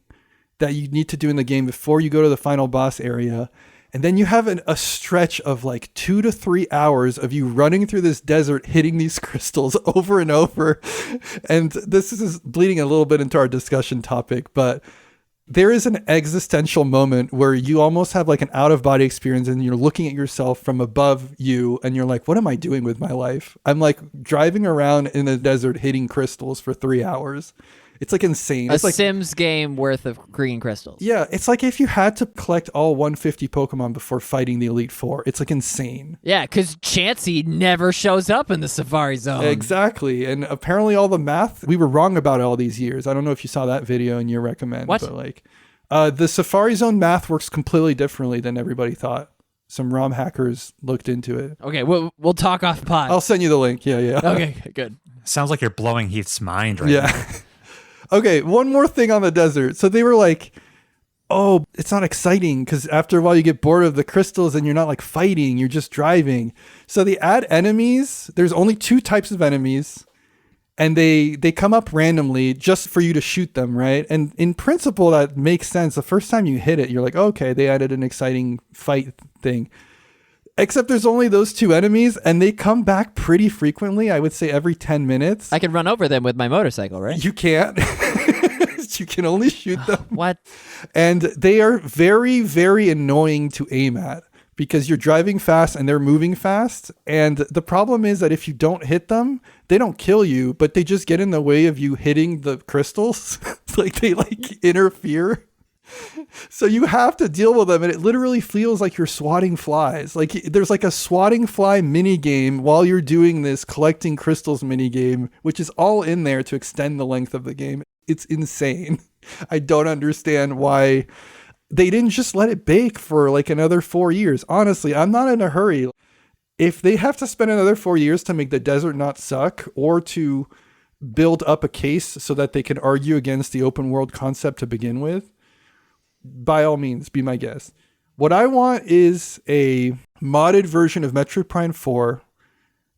that you need to do in the game before you go to the final boss area. And then you have a stretch of like 2 to 3 hours of you running through this desert, hitting these crystals over and over. And this is bleeding a little bit into our discussion topic, but there is an existential moment where you almost have like an out-of-body experience and you're looking at yourself from above you and you're like, what am I doing with my life? I'm like driving around in the desert hitting crystals for 3 hours. It's like insane. It's like Sims game worth of green crystals. Yeah, it's like if you had to collect all 150 Pokemon before fighting the Elite Four. It's like insane. Yeah, because Chansey never shows up in the Safari Zone. Exactly. And apparently all the math, we were wrong about it all these years. I don't know if you saw that video in your recommend. What? But like, the Safari Zone math works completely differently than everybody thought. Some ROM hackers looked into it. Okay, we'll talk off pod. I'll send you the link. Yeah. Okay, good. Sounds like you're blowing Heath's mind right now. Yeah. Okay, one more thing on the desert. So they were like, oh, it's not exciting because after a while you get bored of the crystals and you're not like fighting, you're just driving. So they add enemies. There's only 2 types of enemies and they come up randomly just for you to shoot them, right? And in principle, that makes sense. The first time you hit it, you're like, okay, they added an exciting fight thing. Except there's only those 2 enemies and they come back pretty frequently. I would say every 10 minutes. I can run over them with my motorcycle, right? You can't. You can only shoot them. What? And they are very, very annoying to aim at because you're driving fast and they're moving fast. And the problem is that if you don't hit them, they don't kill you, but they just get in the way of you hitting the crystals. Like they like interfere. So you have to deal with them, and it literally feels like you're swatting flies. Like there's like a swatting fly mini game while you're doing this collecting crystals mini game, which is all in there to extend the length of the game. It's insane. I don't understand why they didn't just let it bake for like another 4 years. Honestly, I'm not in a hurry. If they have to spend another 4 years to make the desert not suck or to build up a case so that they can argue against the open world concept to begin with, by all means, be my guest. What I want is a modded version of Metroid Prime 4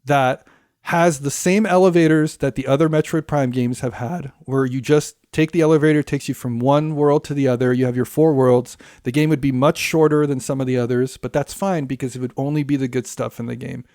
that has the same elevators that the other Metroid Prime games have had, where you just take the elevator, it takes you from one world to the other. You have your 4 worlds. The game would be much shorter than some of the others, but that's fine because it would only be the good stuff in the game.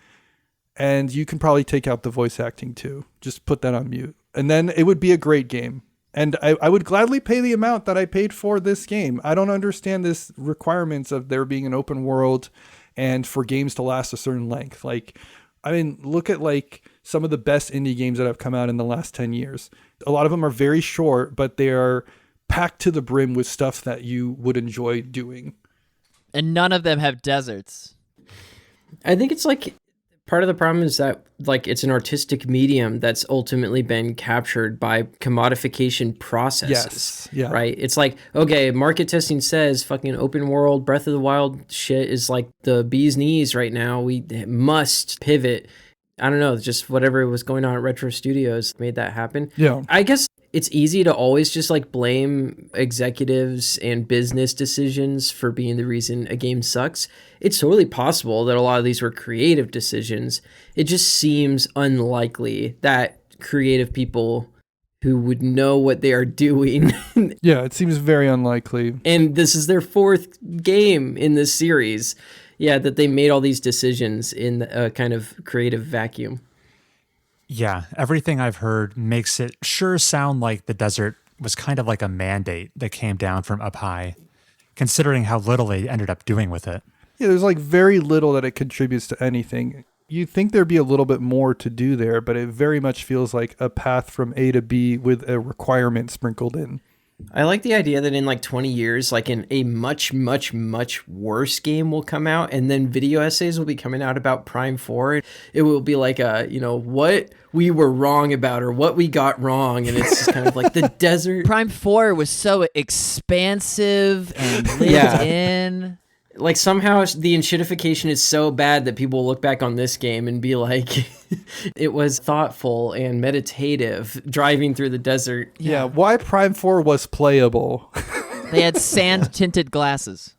And you can probably take out the voice acting too. Just put that on mute. And then it would be a great game. And I would gladly pay the amount that I paid for this game. I don't understand this requirements of there being an open world and for games to last a certain length. Like, I mean, look at like some of the best indie games that have come out in the last 10 years. A lot of them are very short, but they are packed to the brim with stuff that you would enjoy doing. And none of them have deserts. I think it's like Part of the problem is that like it's an artistic medium that's ultimately been captured by commodification processes. Yes. Yeah. Right. It's like, okay, market testing says fucking open world Breath of the Wild shit is like the bee's knees right now. We must pivot. I don't know, just whatever was going on at Retro Studios made that happen. Yeah. I guess it's easy to always just like blame executives and business decisions for being the reason a game sucks. It's totally possible that a lot of these were creative decisions. It just seems unlikely that creative people who would know what they are doing Yeah, it seems very unlikely. and this is their fourth game in this series, that they made all these decisions in a kind of creative vacuum. Yeah, everything I've heard makes it sure sound like the desert was kind of like a mandate that came down from up high, considering how little they ended up doing with it. Yeah, there's like very little that it contributes to anything. You'd think there'd be a little bit more to do there, but it very much feels like a path from A to B with a requirement sprinkled in. I like the idea that in like 20 years, like a much, much, much worse game will come out, and then video essays will be coming out about Prime 4. It will be like what we were wrong about or what we got wrong. And it's just kind of like the desert. Prime 4 was so expansive and lived Yeah. in. Like somehow the enshittification is so bad that people will look back on this game and be like, it was thoughtful and meditative driving through the desert. Yeah, why Prime 4 was playable. They had sand-tinted glasses.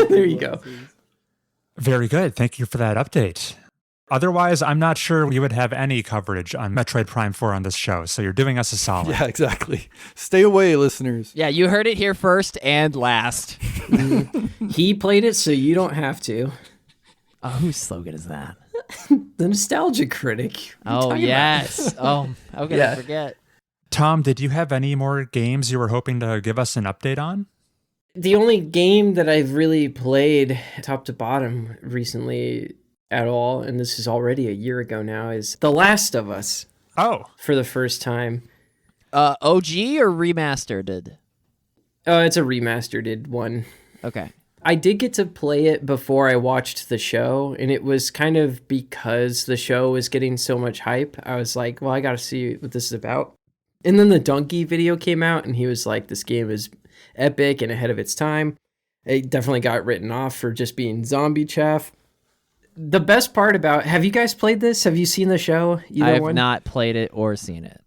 There you go. Very good. Thank you for that update. Otherwise, I'm not sure we would have any coverage on Metroid Prime 4 on this show, so you're doing us a solid. Yeah, exactly. Stay away, listeners. Yeah, you heard it here first and last. He played it, so you don't have to. Oh, whose slogan is that? The Nostalgia Critic. What are you Oh, talking about? yes. Oh, how could I forget? Tom, did you have any more games you were hoping to give us an update on? The only game that I've really played top to bottom recently at all, and this is already a year ago now, is The Last of Us Oh, for the first time. OG or remastered? It's a remastered one. Okay. I did get to play it before I watched the show, and it was kind of because the show was getting so much hype. I was like, well, I gotta see what this is about. And then the Donkey video came out, and he was like, this game is epic and ahead of its time. It definitely got written off for just being zombie chaff. The best part about, have you guys played this? Have you seen the show? I have not played it or seen it.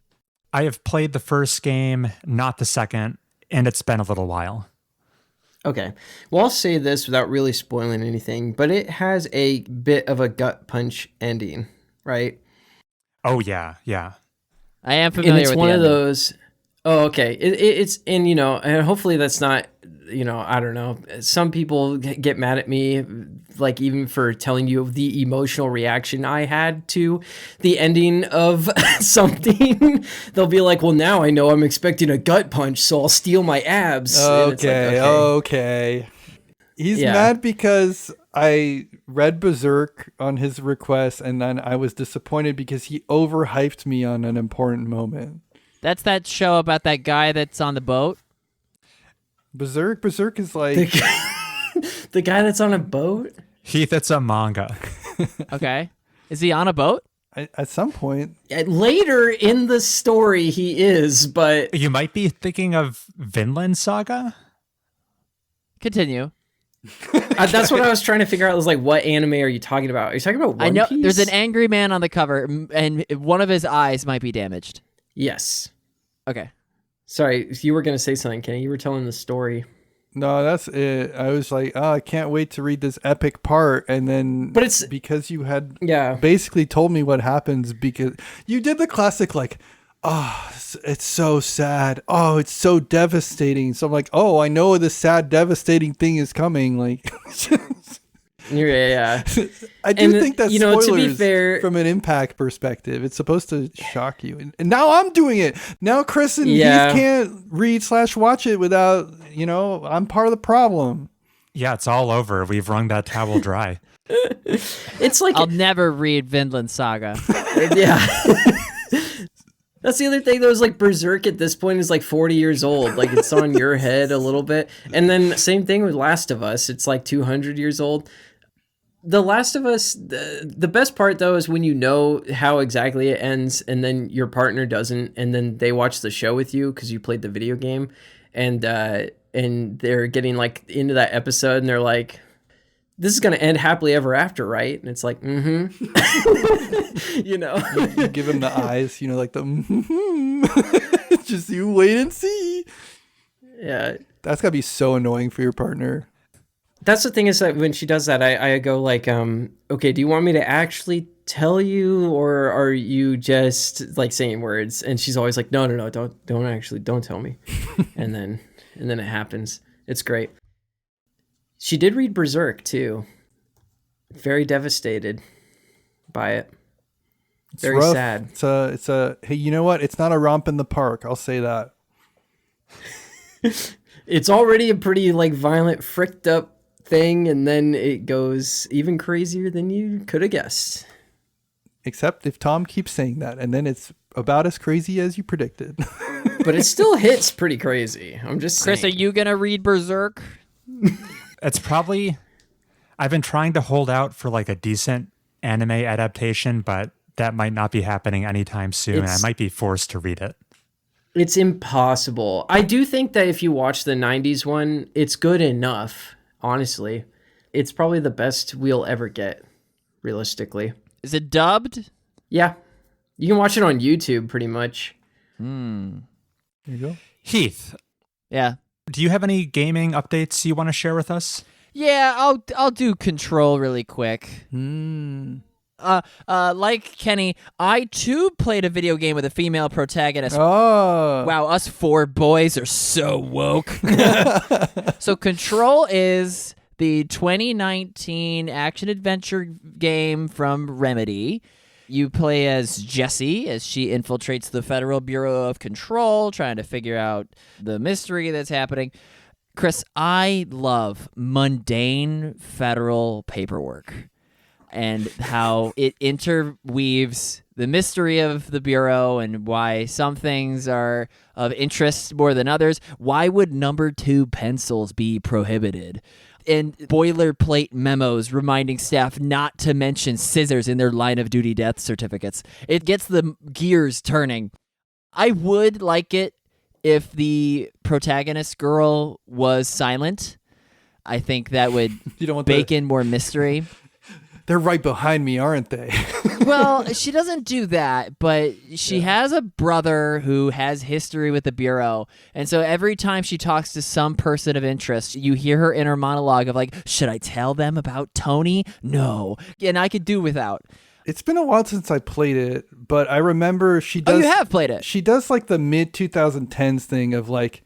I have played the first game, not the second, and it's been a little while. Okay. Well, I'll say this without really spoiling anything, but it has a bit of a gut punch ending, right? Oh, yeah, yeah. I am familiar And it's with one the of ending. those. Oh, okay. It's and and hopefully that's not, I don't know. Some people get mad at me, like even for telling you of the emotional reaction I had to the ending of something. They'll be like, well, now I know I'm expecting a gut punch, so I'll steal my abs. And it's like, Okay. He's Yeah. mad because I read Berserk on his request, and then I was disappointed because he overhyped me on an important moment. That's that show about that guy that's on the boat. Berserk is like The guy that's on a boat. Heath, it's a manga. Okay. Is he on a boat? at some point. Later in the story, he is, but You might be thinking of Vinland Saga? Continue. that's what I was trying to figure out. Was like, what anime are you talking about? Are you talking about One I know Piece? there's an angry man on the cover, and one of his eyes might be damaged. Yes. Okay. Sorry, you were going to say something, Kenny. You were telling the story. No, that's it. I was like, oh, I can't wait to read this epic part. And then But it's- because you had Yeah. basically told me what happens, because you did the classic, like, oh, it's so sad. Oh, it's so devastating. So I'm like, oh, I know the sad, devastating thing is coming. Like, Yeah. I do And, think that's to be spoilers fair- from an impact perspective. It's supposed to shock you. And now I'm doing it. Now Chris and Yeah. Heath can't read/watch it without, I'm part of the problem. Yeah, it's all over. We've wrung that towel dry. It's like, I'll never read Vinland Saga. yeah. That's the other thing, though, is like Berserk at this point is like 40 years old. Like it's on your head a little bit. And then same thing with Last of Us. It's like 200 years old. The Last of Us, the best part though is when you know how exactly it ends and then your partner doesn't, and then they watch the show with you because you played the video game, and they're getting like into that episode and they're like, this is going to end happily ever after, right? And it's like, you know. You give him the eyes, like the just you wait and see. Yeah. That's got to be so annoying for your partner. That's the thing is that when she does that, I go like, okay, do you want me to actually tell you, or are you just like saying words? And she's always like, no, don't tell me. and then it happens. It's great. She did read Berserk too. Very devastated by it. It's Very rough. sad. It's a hey, you know what? It's not a romp in the park. I'll say that. It's already a pretty like violent, fricked up thing, and then it goes even crazier than you could have guessed. Except if Tom keeps saying that, and then it's about as crazy as you predicted. But it still hits pretty crazy. I'm just Chris, saying. are you gonna read Berserk? It's probably, I've been trying to hold out for like a decent anime adaptation, but that might not be happening anytime soon. I might be forced to read it. It's impossible. I do think that if you watch the 90s one, it's good enough, honestly. It's probably the best we'll ever get, realistically. Is it dubbed? Yeah. You can watch it on YouTube, pretty much. There you go. Heath, Yeah. do you have any gaming updates you want to share with us? Yeah, I'll do Control really quick. Like Kenny, I too played a video game with a female protagonist. Oh. Wow, us four boys are so woke. So Control is the 2019 action-adventure game from Remedy. You play as Jessie as she infiltrates the Federal Bureau of Control, trying to figure out the mystery that's happening. Chris, I love mundane federal paperwork and how it interweaves the mystery of the Bureau and why some things are of interest more than others. Why would number 2 pencils be prohibited? And boilerplate memos reminding staff not to mention scissors in their line of duty death certificates. It gets the gears turning. I would like it if the protagonist girl was silent. I think that would You don't want bake in more mystery. They're right behind me, aren't they? Well, she doesn't do that, but she has a brother who has history with the Bureau. And so every time she talks to some person of interest, you hear her inner monologue of like, should I tell them about Tony? No. And I could do without. It's been a while since I played it, but I remember she does. Oh, you have played it. She does like the mid 2010s thing of like,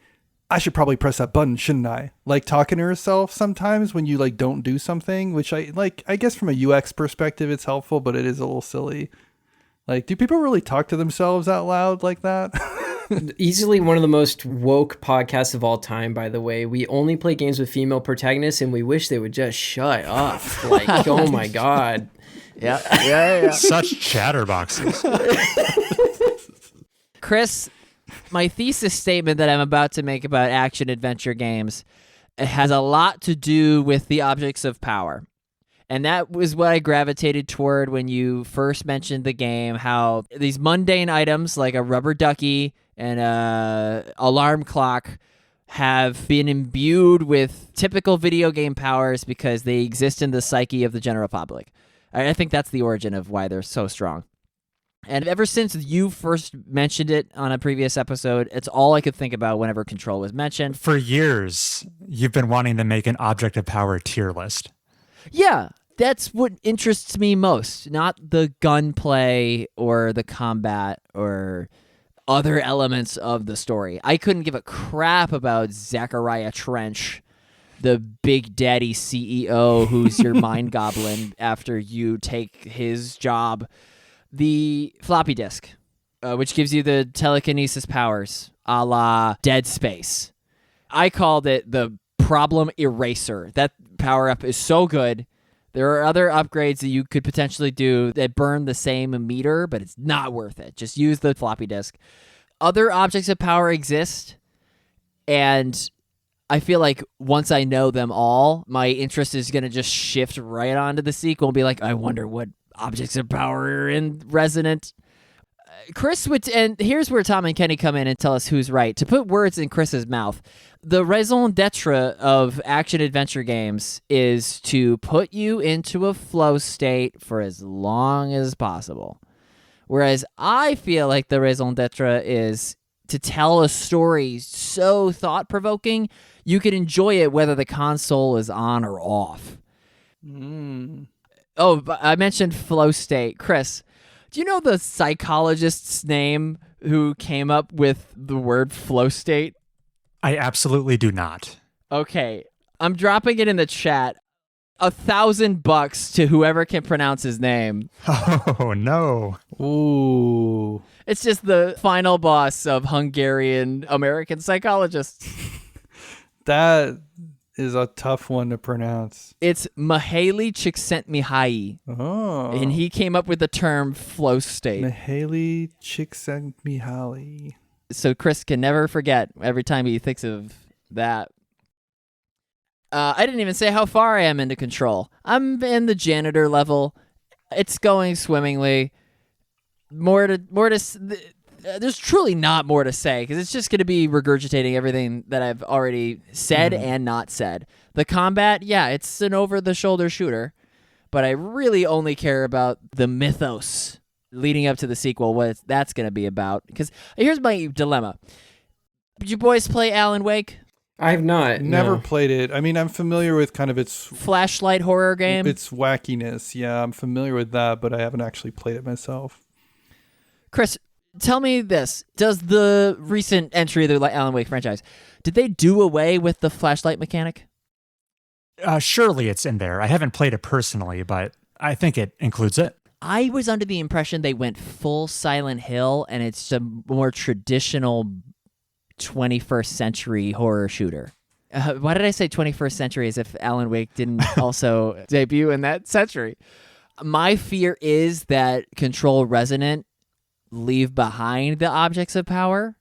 I should probably press that button, shouldn't I? Like talking to herself sometimes when you like don't do something, which I like. I guess from a UX perspective, it's helpful, but it is a little silly. Like, do people really talk to themselves out loud like that? Easily one of the most woke podcasts of all time, by the way. We only play games with female protagonists, and we wish they would just shut up. Like, oh my God. Yeah. Such chatterboxes. Chris, my thesis statement that I'm about to make about action-adventure games has a lot to do with the objects of power. And that was what I gravitated toward when you first mentioned the game, how these mundane items like a rubber ducky and a alarm clock have been imbued with typical video game powers because they exist in the psyche of the general public. I think that's the origin of why they're so strong. And ever since you first mentioned it on a previous episode, it's all I could think about whenever Control was mentioned. For years, you've been wanting to make an object of power tier list. Yeah, that's what interests me most, not the gunplay or the combat or other elements of the story. I couldn't give a crap about Zachariah Trench, the Big Daddy CEO who's your mind goblin after you take his job. The floppy disk, which gives you the telekinesis powers, a la Dead Space. I called it the problem eraser. That power-up is so good. There are other upgrades that you could potentially do that burn the same meter, but it's not worth it. Just use the floppy disk. Other objects of power exist, and I feel like once I know them all, my interest is going to just shift right onto the sequel and be like, I wonder what objects of power are in Resonant. Chris would, and here's where Tom and Kenny come in and tell us who's right. To put words in Chris's mouth, the raison d'etre of action-adventure games is to put you into a flow state for as long as possible. Whereas I feel like the raison d'etre is to tell a story so thought-provoking, you can enjoy it whether the console is on or off. Oh, but I mentioned flow state. Chris, do you know the psychologist's name who came up with the word flow state? I absolutely do not. Okay, I'm dropping it in the chat. $1,000 to whoever can pronounce his name. Oh, no. Ooh. It's just the final boss of Hungarian American psychologists. That is a tough one to pronounce. It's Mihaly Csikszentmihalyi, Oh. and he came up with the term flow state. Mihaly Csikszentmihalyi. So Chris can never forget every time he thinks of that. I didn't even say how far I am into Control. I'm in the janitor level. It's going swimmingly. There's truly not more to say because it's just going to be regurgitating everything that I've already said and not said. The combat, yeah, it's an over-the-shoulder shooter, but I really only care about the mythos leading up to the sequel, what that's going to be about. Because here's my dilemma. Did you boys play Alan Wake? I have not. Never no. played it. I mean, I'm familiar with kind of its Flashlight horror game? its wackiness. Yeah, I'm familiar with that, but I haven't actually played it myself. Chris, tell me this. Does the recent entry of the Alan Wake franchise, did they do away with the flashlight mechanic? Surely it's in there. I haven't played it personally, but I think it includes it. I was under the impression they went full Silent Hill and it's a more traditional 21st century horror shooter. Why did I say 21st century as if Alan Wake didn't also debut in that century? My fear is that Control Resonant leave behind the objects of power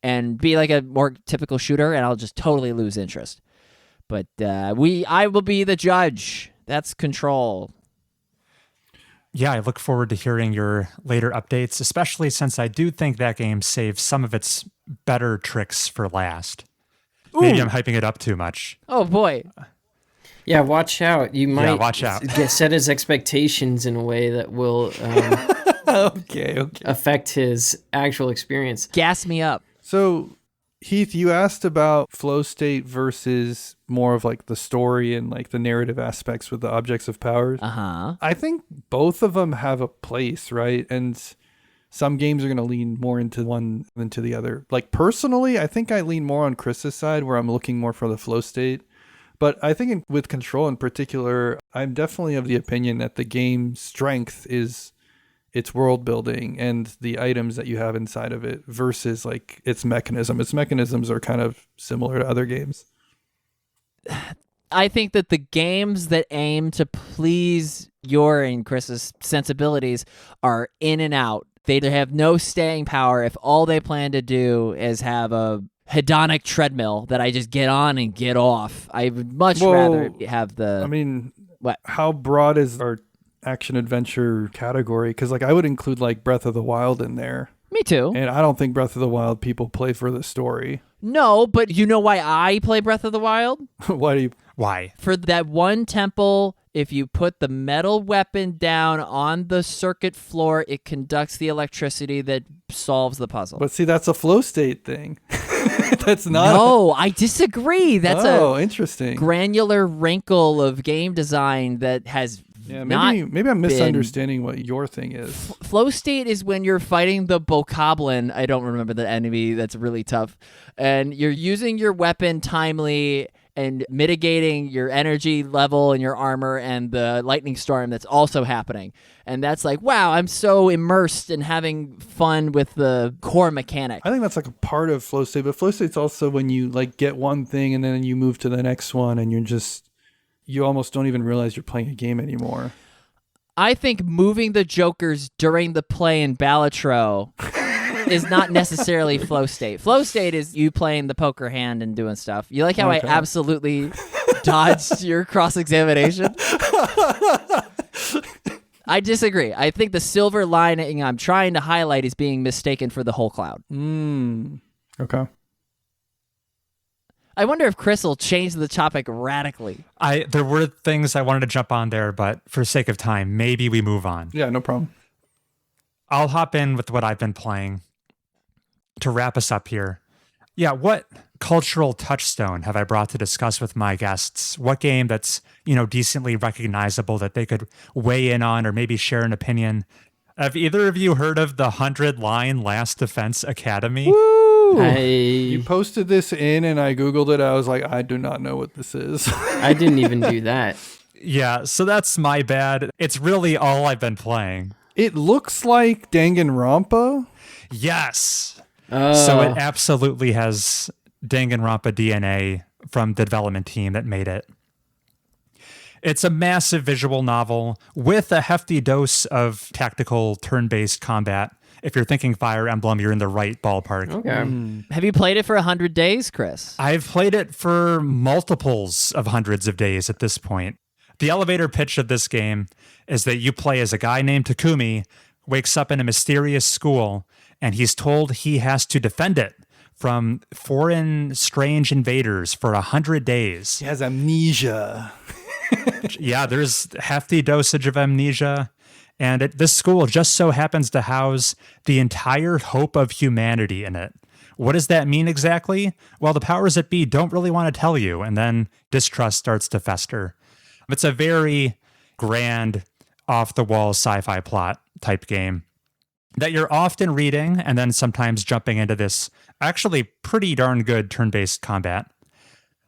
and be like a more typical shooter, and I'll just totally lose interest. But I will be the judge. That's Control. Yeah, I look forward to hearing your later updates, especially since I do think that game saves some of its better tricks for last. Maybe I'm hyping it up too much. Oh, boy. Yeah, watch out. You might watch out. set his expectations in a way that will Okay. affect his actual experience. Gas me up. So, Heath, you asked about flow state versus more of like the story and like the narrative aspects with the objects of power. Uh-huh. I think both of them have a place, right? And some games are going to lean more into one than to the other. Like personally, I think I lean more on Chris's side where I'm looking more for the flow state. But I think with Control in particular, I'm definitely of the opinion that the game's strength is its world building and the items that you have inside of it versus like its mechanism. Its mechanisms are kind of similar to other games. I think that the games that aim to please your and Chris's sensibilities are in and out. They have no staying power if all they plan to do is have a hedonic treadmill that I just get on and get off. I would much rather have the... I mean, what? How broad is our action adventure category? Because like I would include like Breath of the Wild in there. Me too. And I don't think Breath of the Wild people play for the story. No, but you know why I play Breath of the Wild? Why? For that one temple, if you put the metal weapon down on the circuit floor, it conducts the electricity that solves the puzzle. But see, that's a flow state thing. That's not. No, I disagree. That's interesting. Granular wrinkle of game design that has maybe I'm misunderstanding what your thing is. Flow state is when you're fighting the bokoblin. I don't remember the enemy. That's really tough. And you're using your weapon timely and mitigating your energy level and your armor and the lightning storm that's also happening. And that's like, wow, I'm so immersed in having fun with the core mechanic. I think that's like a part of flow state, but flow state's also when you like get one thing and then you move to the next one and you almost don't even realize you're playing a game anymore. I think moving the jokers during the play in Balatro is not necessarily flow state. Flow state is you playing the poker hand and doing stuff. You like how I absolutely dodged your cross-examination? I disagree. I think the silver lining I'm trying to highlight is being mistaken for the whole cloud. Okay. I wonder if Chris will change the topic radically. There were things I wanted to jump on there, but for sake of time, maybe we move on. Yeah, no problem. I'll hop in with what I've been playing to wrap us up here. Yeah, what cultural touchstone have I brought to discuss with my guests? What game that's, decently recognizable that they could weigh in on or maybe share an opinion? Have either of you heard of the 100-line Last Defense Academy? Woo! You posted this in and I Googled it. I was like, I do not know what this is. I didn't even do that. Yeah, so that's my bad. It's really all I've been playing. It looks like Danganronpa. Yes. So it absolutely has Danganronpa DNA from the development team that made it. It's a massive visual novel with a hefty dose of tactical turn-based combat. If you're thinking Fire Emblem, you're in the right ballpark. Okay. Have you played it for 100 days, Chris? I've played it for multiples of hundreds of days at this point. The elevator pitch of this game is that you play as a guy named Takumi, wakes up in a mysterious school, and he's told he has to defend it from foreign, strange invaders for 100 days. He has amnesia. Yeah, there's hefty dosage of amnesia. And this school just so happens to house the entire hope of humanity in it. What does that mean exactly? Well, the powers that be don't really want to tell you, and then distrust starts to fester. It's a very grand, off-the-wall sci-fi plot type game that you're often reading and then sometimes jumping into this actually pretty darn good turn-based combat.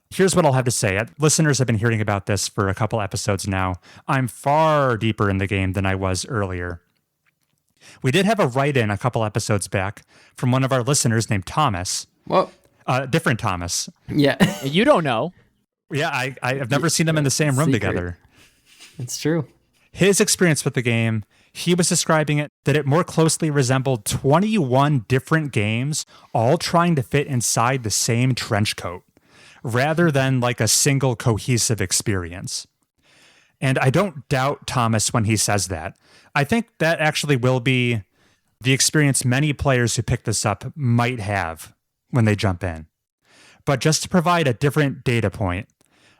Here's what I'll have to say. Listeners have been hearing about this for a couple episodes now. I'm far deeper in the game than I was earlier. We did have a write-in a couple episodes back from one of our listeners named Thomas. Well, different Thomas. yeah. You don't know. Yeah, I've never seen them in the same room Secret. together. It's true. His experience with the game, he was describing it that it more closely resembled 21 different games all trying to fit inside the same trench coat, rather than like a single cohesive experience. And I don't doubt Thomas when he says that. I think that actually will be the experience many players who pick this up might have when they jump in. But just to provide a different data point,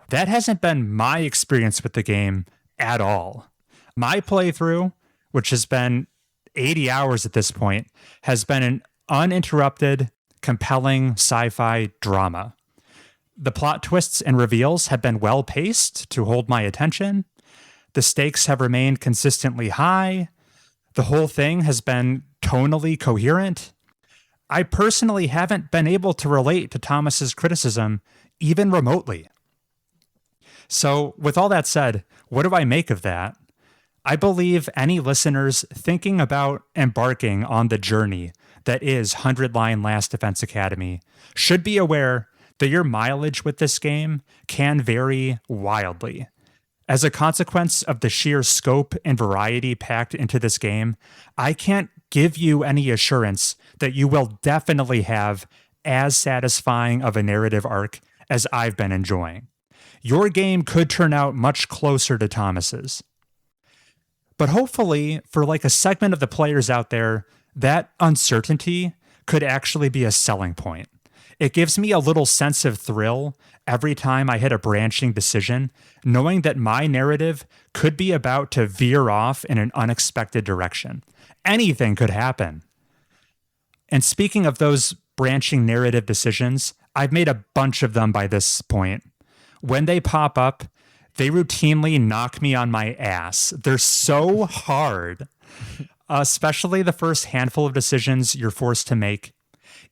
that hasn't been my experience with the game at all. My playthrough, which has been 80 hours at this point, has been an uninterrupted, compelling sci-fi drama. The plot twists and reveals have been well paced to hold my attention. The stakes have remained consistently high. The whole thing has been tonally coherent. I personally haven't been able to relate to Thomas's criticism even remotely. So, with all that said, what do I make of that? I believe any listeners thinking about embarking on the journey that is 100-line Last Defense Academy should be aware that your mileage with this game can vary wildly. As a consequence of the sheer scope and variety packed into this game, I can't give you any assurance that you will definitely have as satisfying of a narrative arc as I've been enjoying. Your game could turn out much closer to Thomas's. But hopefully, for like a segment of the players out there, that uncertainty could actually be a selling point. It gives me a little sense of thrill every time I hit a branching decision, knowing that my narrative could be about to veer off in an unexpected direction. Anything could happen. And speaking of those branching narrative decisions, I've made a bunch of them by this point. When they pop up, they routinely knock me on my ass. They're so hard, especially the first handful of decisions you're forced to make.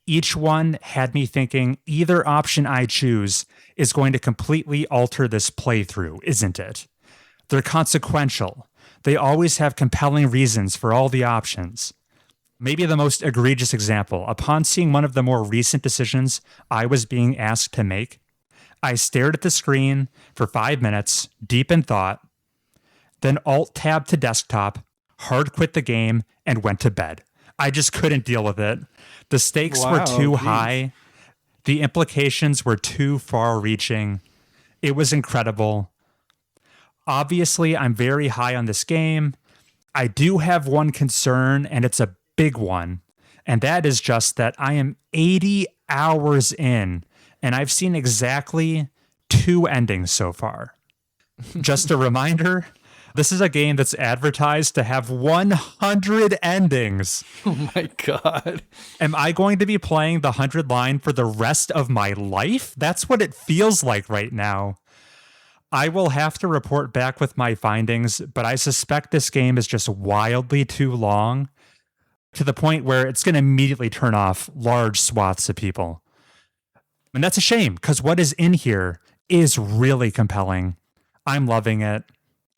Each one had me thinking either option I choose is going to completely alter this playthrough, isn't it? They're consequential. They always have compelling reasons for all the options. Maybe the most egregious example, upon seeing one of the more recent decisions I was being asked to make, I stared at the screen for 5 minutes, deep in thought, then alt-tabbed to desktop, hard quit the game, and went to bed. I just couldn't deal with it. The stakes were Wow, too geez. high. The implications were too far-reaching. It was incredible. Obviously, I'm very high on this game. I do have one concern, and it's a big one. And that is just that I am 80 hours in, and I've seen exactly 2 endings so far. Just a reminder, this is a game that's advertised to have 100 endings. Oh my God. Am I going to be playing the 100 line for the rest of my life? That's what it feels like right now. I will have to report back with my findings, but I suspect this game is just wildly too long to the point where it's going to immediately turn off large swaths of people. And that's a shame, because what is in here is really compelling. I'm loving it.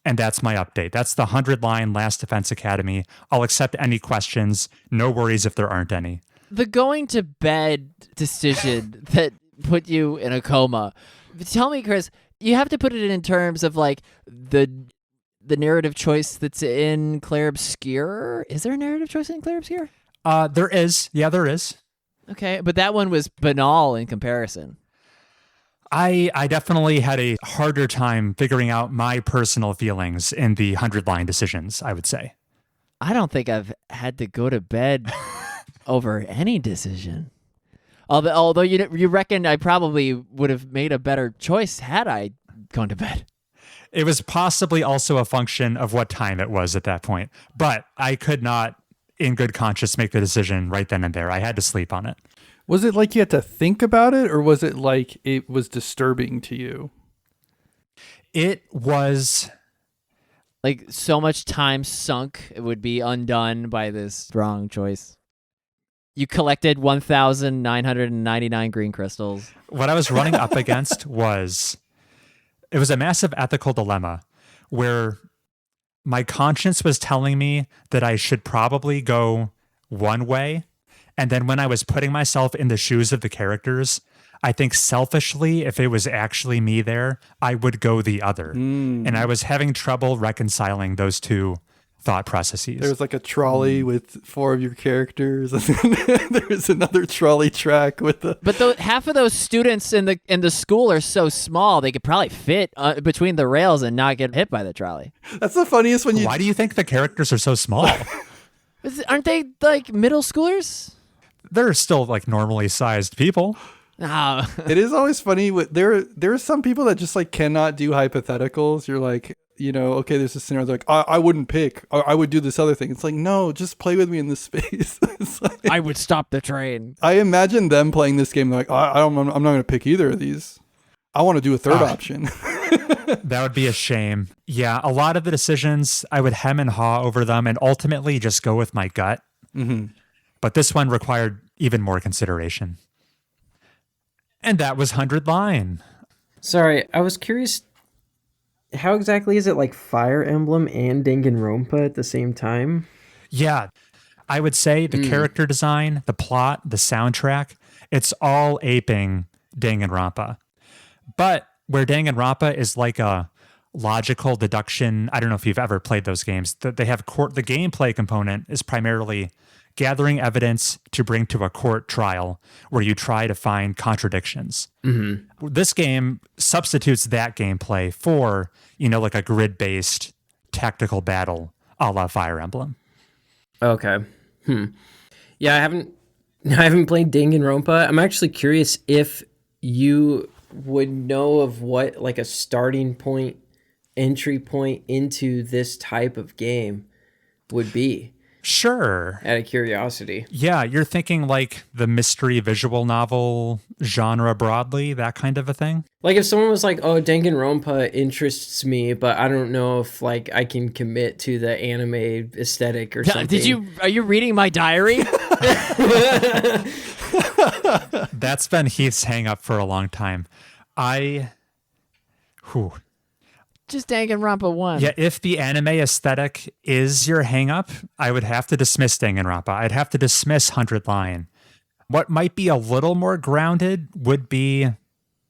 And that's my update. That's the 100 line Last Defense Academy. I'll accept any questions. No worries if there aren't any. The going to bed decision that put you in a coma. Tell me, Chris, you have to put it in terms of like the narrative choice that's in Claire Obscure. Is there a narrative choice in Claire Obscure? There is. Yeah, there is. Okay, but that one was banal in comparison. I definitely had a harder time figuring out my personal feelings in the 100 line decisions, I would say. I don't think I've had to go to bed over any decision. Although you reckon I probably would have made a better choice had I gone to bed. It was possibly also a function of what time it was at that point, but I could not, in good conscience, make the decision right then and there. I had to sleep on it. Was it like you had to think about it, or was it like it was disturbing to you? It was Like so much time sunk, it would be undone by this wrong choice. You collected 1,999 green crystals. what I was running up against was it was a massive ethical dilemma where my conscience was telling me that I should probably go one way. And then when I was putting myself in the shoes of the characters, I think selfishly, if it was actually me there, I would go the other. And I was having trouble reconciling those two thought processes. There was like a trolley with 4 of your characters, and then there was another trolley track with the. But half of those students in the school are so small, they could probably fit between the rails and not get hit by the trolley. That's the funniest when you. Why do you think the characters are so small? Aren't they like middle schoolers? They're still like normally sized people. No. It is always funny. There are some people that just like cannot do hypotheticals. You're like, okay, there's a scenario. They're like, I wouldn't pick. I would do this other thing. It's like, no, just play with me in this space. It's like, I would stop the train. I imagine them playing this game. They're like, I'm not going to pick either of these. I want to do a third option. That would be a shame. Yeah, a lot of the decisions, I would hem and haw over them and ultimately just go with my gut. Mm-hmm. But this one required even more consideration. And that was 100 line. Sorry, I was curious. How exactly is it like Fire Emblem and Danganronpa at the same time? Yeah, I would say the character design, the plot, the soundtrack, it's all aping Danganronpa. But where Danganronpa is like a logical deduction, I don't know if you've ever played those games, they have the gameplay component is primarily gathering evidence to bring to a court trial where you try to find contradictions. Mm-hmm. This game substitutes that gameplay for, like a grid-based tactical battle a la Fire Emblem. Okay. Yeah, I haven't played Danganronpa. I'm actually curious if you would know of what like a starting point, entry point into this type of game would be. Sure. Out of curiosity. Yeah, you're thinking like the mystery visual novel genre broadly, that kind of a thing? Like if someone was like, oh, Danganronpa interests me, but I don't know if like I can commit to the anime aesthetic or something. Are you reading my diary? That's been Heath's hang up for a long time. Just Danganronpa 1. Yeah, if the anime aesthetic is your hang up, I would have to dismiss Danganronpa. I'd have to dismiss 100 line. What might be a little more grounded would be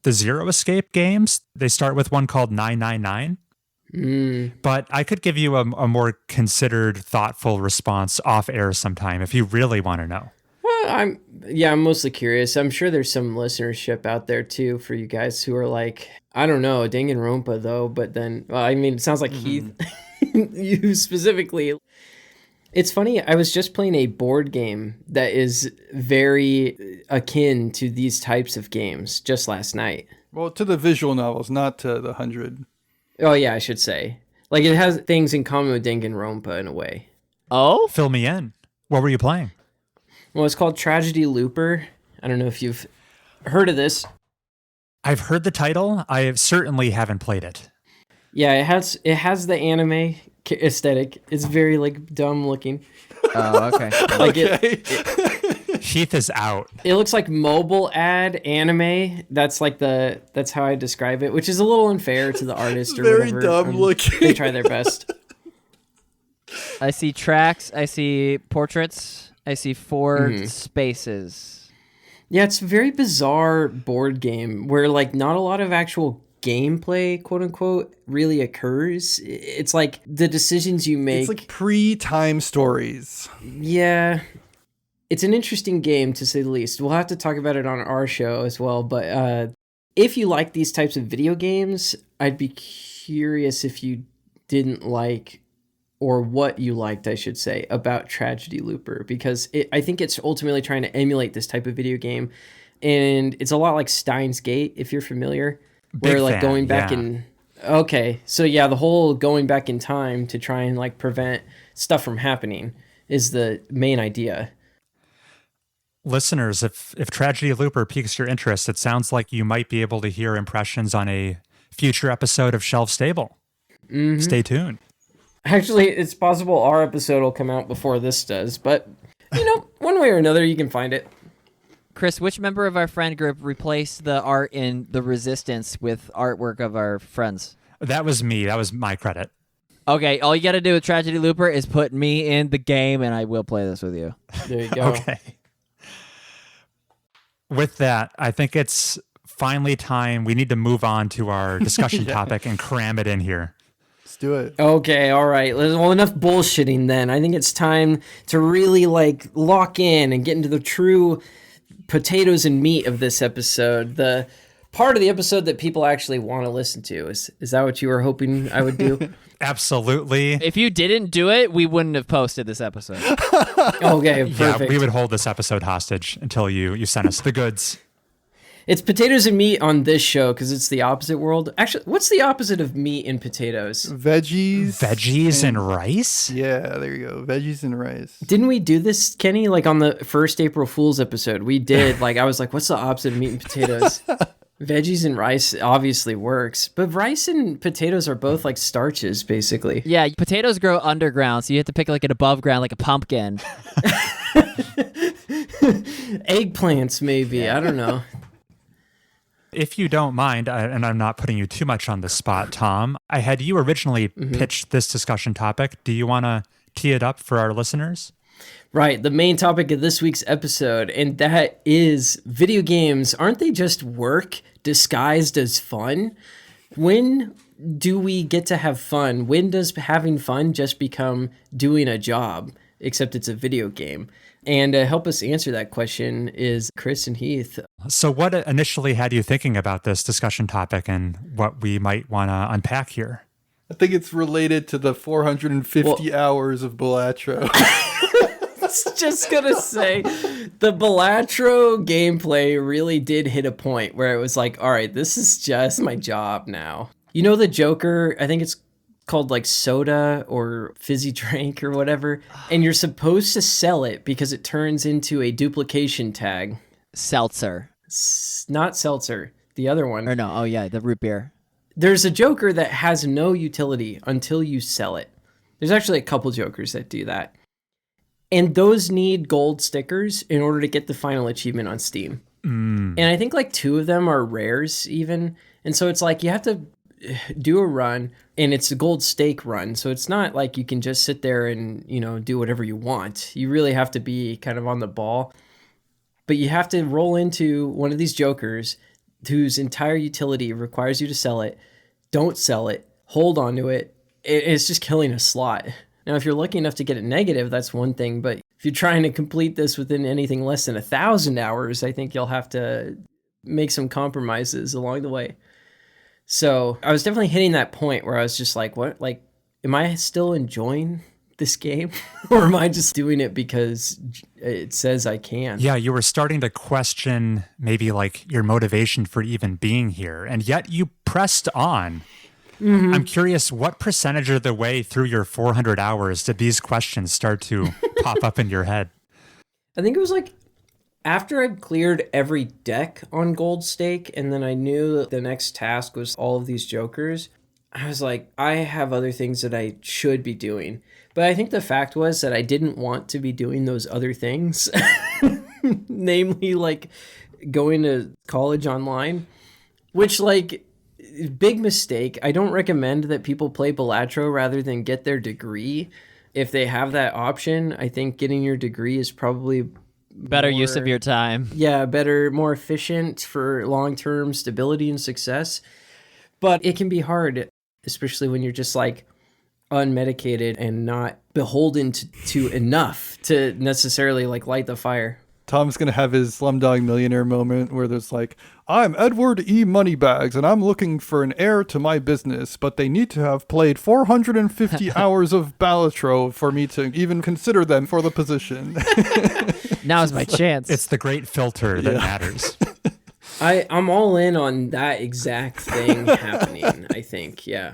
the Zero Escape games. They start with one called 999. But I could give you a more considered, thoughtful response off air sometime if you really want to know. Well, I'm mostly curious. I'm sure there's some listenership out there too for you guys who are like, I don't know, Danganronpa though, but then, well, I mean, it sounds like Heath, you specifically. It's funny, I was just playing a board game that is very akin to these types of games just last night. Well, to the visual novels, not to the 100. Oh yeah, I should say. Like it has things in common with Danganronpa in a way. Oh? Fill me in. What were you playing? Well, it's called Tragedy Looper. I don't know if you've heard of this. I've heard the title. I certainly haven't played it. Yeah, it has the anime aesthetic. It's very like dumb looking. Oh, okay. Like Okay. Heath is out. it looks like mobile ad anime. That's how I describe it, which is a little unfair to the artist or Very whatever. dumb looking. They try their best. I see tracks. I see portraits. I see 4 spaces. Yeah, it's a very bizarre board game where like not a lot of actual gameplay, quote unquote, really occurs. It's like the decisions you make. It's like pre-time stories. Yeah. It's an interesting game to say the least. We'll have to talk about it on our show as well, but if you like these types of video games, I'd be curious if you didn't like, or what you liked, I should say, about Tragedy Looper, because I think it's ultimately trying to emulate this type of video game, and it's a lot like Steins Gate, if you're familiar, where Big like fan, going back yeah. in. Okay, so yeah, the whole going back in time to try and like prevent stuff from happening is the main idea. Listeners, if Tragedy Looper piques your interest, it sounds like you might be able to hear impressions on a future episode of Shelf Stable. Stay tuned. Actually, it's possible our episode will come out before this does, but you know, one way or another, you can find it. Chris, which member of our friend group replaced the art in The Resistance with artwork of our friends? That was me. That was my credit. Okay, all you got to do with Tragedy Looper is put me in the game, and I will play this with you. There you go. Okay. With that, I think it's finally time. We need to move on to our discussion topic and cram it in here. Let's do it. Okay, all right. Well, enough bullshitting then. I think it's time to really like lock in and get into the true potatoes and meat of this episode. The part of the episode that people actually want to listen to. Is that what you were hoping I would do? Absolutely. If you didn't do it, we wouldn't have posted this episode. Okay, Yeah, perfect. we would hold this episode hostage until you send us the goods. It's potatoes and meat on this show because it's the opposite world. Actually, what's the opposite of meat and potatoes? Veggies And rice? Yeah, there you go. Veggies and rice. Didn't we do this, Kenny? Like on the first April Fool's episode, we did. Like I was like, "What's the opposite of meat and potatoes?" Veggies and rice obviously works, but rice and potatoes are both like starches, basically. Yeah, potatoes grow underground, so you have to pick like an above ground, like a pumpkin. Eggplants, maybe. I don't know. If you don't mind, and I'm not putting you too much on the spot, Tom, I had you originally pitched this discussion topic. Do you want to tee it up for our listeners? Right, the main topic of this week's episode, and that is video games. Aren't they just work disguised as fun? When do we get to have fun? When does having fun just become doing a job, except it's a video game? And to help us answer that question is Chris and Heath. So what initially had you thinking about this discussion topic and what we might want to unpack here? I think it's related to the 450 hours of Balatro. I was just gonna say, the Balatro gameplay really did hit a point where it was like, all right, this is just my job now. You know the Joker, I think it's called like soda or fizzy drink or whatever, and you're supposed to sell it because it turns into a duplication tag. Seltzer. Not seltzer, the other one. Or no, oh yeah, the root beer. There's a Joker that has no utility until you sell it. There's actually a couple Jokers that do that. And those need gold stickers in order to get the final achievement on Steam. And I think like 2 of them are rares even. And so it's like you have to do a run, and it's a gold stake run. So it's not like you can just sit there and, you know, do whatever you want. You really have to be kind of on the ball. But you have to roll into one of these Jokers whose entire utility requires you to sell it. Don't sell it. hold onto it, it's just killing a slot. Now, if you're lucky enough to get it negative, that's one thing. But if you're trying to complete this within anything less than 1,000 hours, I think you'll have to make some compromises along the way. So I was definitely hitting that point where I was just like, what? Like, am I still enjoying this game? Or am I just doing it because it says I can? Yeah, you were starting to question maybe like your motivation for even being here, and yet you pressed on. Mm-hmm. I'm curious, what percentage of the way through your 400 hours did these questions start to pop up in your head? I think it was like after I'd cleared every deck on Gold Stake, and then I knew that the next task was all of these jokers, I was like, I have other things that I should be doing. But I think the fact was that I didn't want to be doing those other things, namely like going to college online, which like big mistake. I don't recommend that people play Balatro rather than get their degree. If they have that option, I think getting your degree is probably better use of your time. Yeah, better, more efficient for long-term stability and success. But it can be hard, especially when you're just like unmedicated and not beholden to enough to necessarily like light the fire. Tom's going to have his Slumdog Millionaire moment where there's like, I'm Edward E. Moneybags and I'm looking for an heir to my business, but they need to have played 450 hours of Balatro for me to even consider them for the position. Now's my chance. It's the great filter that matters. I'm all in on that exact thing happening, I think, yeah.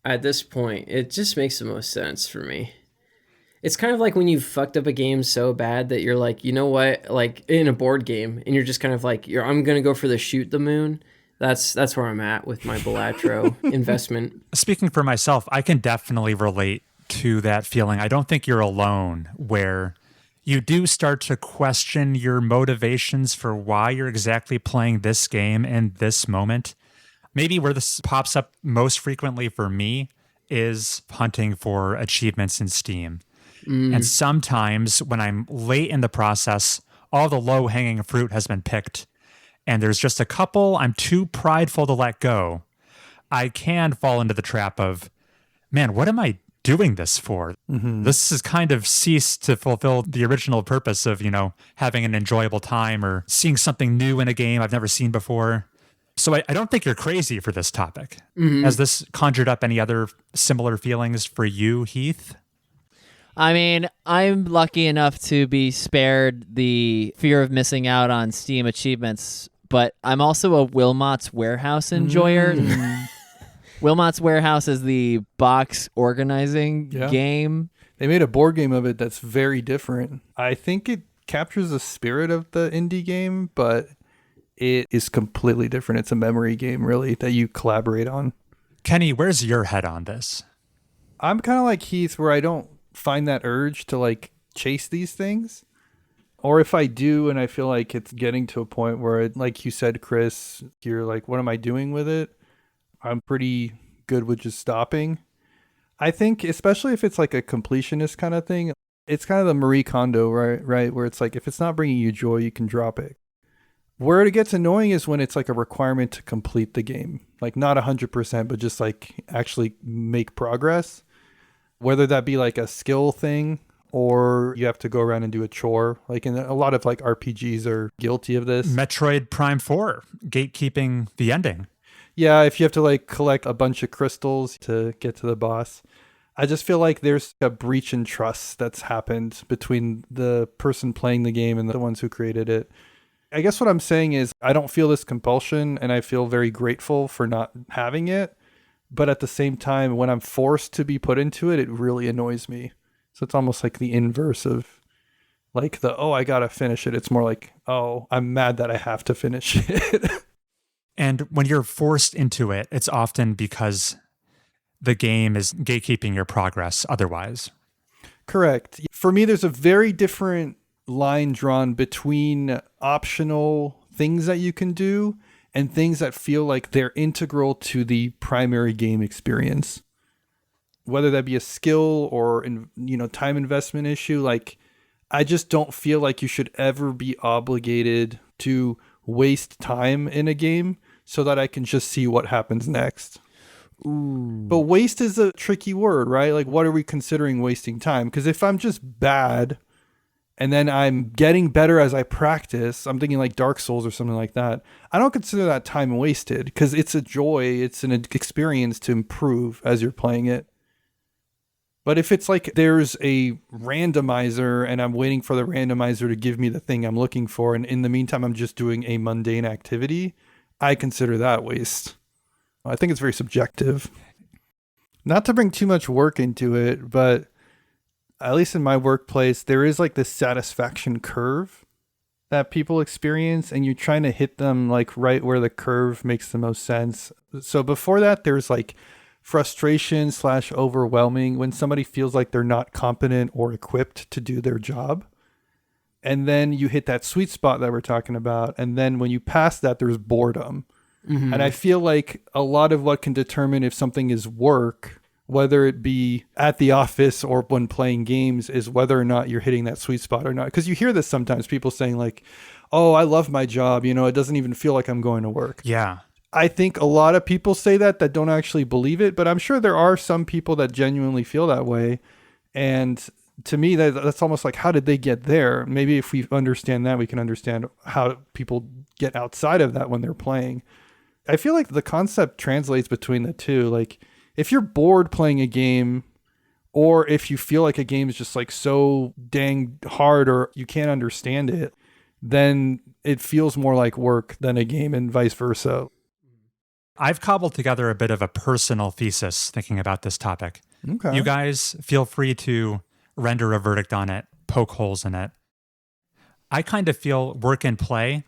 At this point, it just makes the most sense for me. It's kind of like when you've fucked up a game so bad that you're like, you know what, like in a board game, and you're just kind of like, I'm going to go for the shoot the moon. That's where I'm at with my Balatro investment. Speaking for myself, I can definitely relate to that feeling. I don't think you're alone where you do start to question your motivations for why you're exactly playing this game in this moment. Maybe where this pops up most frequently for me is hunting for achievements in Steam. And sometimes when I'm late in the process, all the low-hanging fruit has been picked, and there's just a couple I'm too prideful to let go. I can fall into the trap of, man, what am I doing this for? Mm-hmm. This has kind of ceased to fulfill the original purpose of, having an enjoyable time or seeing something new in a game I've never seen before. So I don't think you're crazy for this topic. Mm-hmm. Has this conjured up any other similar feelings for you, Heath? I mean, I'm lucky enough to be spared the fear of missing out on Steam achievements, but I'm also a Wilmot's Warehouse enjoyer. Wilmot's Warehouse is the box organizing game. They made a board game of it that's very different. I think it captures the spirit of the indie game, but it is completely different. It's a memory game, really, that you collaborate on. Kenny, where's your head on this? I'm kind of like Heath, where I don't find that urge to like chase these things. Or if I do and I feel like it's getting to a point where, like you said, Chris, you're like, what am I doing with it? I'm pretty good with just stopping. I think, especially if it's like a completionist kind of thing, it's kind of the Marie Kondo, right? Where it's like, if it's not bringing you joy, you can drop it. Where it gets annoying is when it's like a requirement to complete the game. Like not 100%, but just like actually make progress. Whether that be like a skill thing or you have to go around and do a chore. Like in a lot of like RPGs are guilty of this. Metroid Prime 4, gatekeeping the ending. Yeah, if you have to like collect a bunch of crystals to get to the boss. I just feel like there's a breach in trust that's happened between the person playing the game and the ones who created it. I guess what I'm saying is I don't feel this compulsion and I feel very grateful for not having it. But at the same time, when I'm forced to be put into it, it really annoys me. So it's almost like the inverse of like I gotta finish it. It's more like, I'm mad that I have to finish it. And when you're forced into it, it's often because the game is gatekeeping your progress otherwise. Correct. For me, there's a very different line drawn between optional things that you can do and things that feel like they're integral to the primary game experience. Whether that be a skill or time investment issue, like I just don't feel like you should ever be obligated to waste time in a game so that I can just see what happens next. Ooh. But waste is a tricky word, right? Like, what are we considering wasting time? Because if I'm just bad and then I'm getting better as I practice, I'm thinking like Dark Souls or something like that, I don't consider that time wasted because it's a joy. It's an experience to improve as you're playing it. But if it's like there's a randomizer and I'm waiting for the randomizer to give me the thing I'm looking for, and in the meantime I'm just doing a mundane activity, I consider that waste. I think it's very subjective. Not to bring too much work into it, but at least in my workplace, there is like this satisfaction curve that people experience, and you're trying to hit them like right where the curve makes the most sense. So before that, there's like frustration / overwhelming when somebody feels like they're not competent or equipped to do their job. And then you hit that sweet spot that we're talking about. And then when you pass that, there's boredom. Mm-hmm. And I feel like a lot of what can determine if something is work, whether it be at the office or when playing games, is whether or not you're hitting that sweet spot or not. Because you hear this sometimes, people saying like, oh, I love my job. You know, it doesn't even feel like I'm going to work. Yeah. I think a lot of people say that don't actually believe it, but I'm sure there are some people that genuinely feel that way. And to me, that's almost like, how did they get there? Maybe if we understand that, we can understand how people get outside of that when they're playing. I feel like the concept translates between the two. Like, if you're bored playing a game, or if you feel like a game is just like so dang hard or you can't understand it, then it feels more like work than a game, and vice versa. I've cobbled together a bit of a personal thesis thinking about this topic. Okay. You guys feel free to render a verdict on it, poke holes in it. I kind of feel work and play,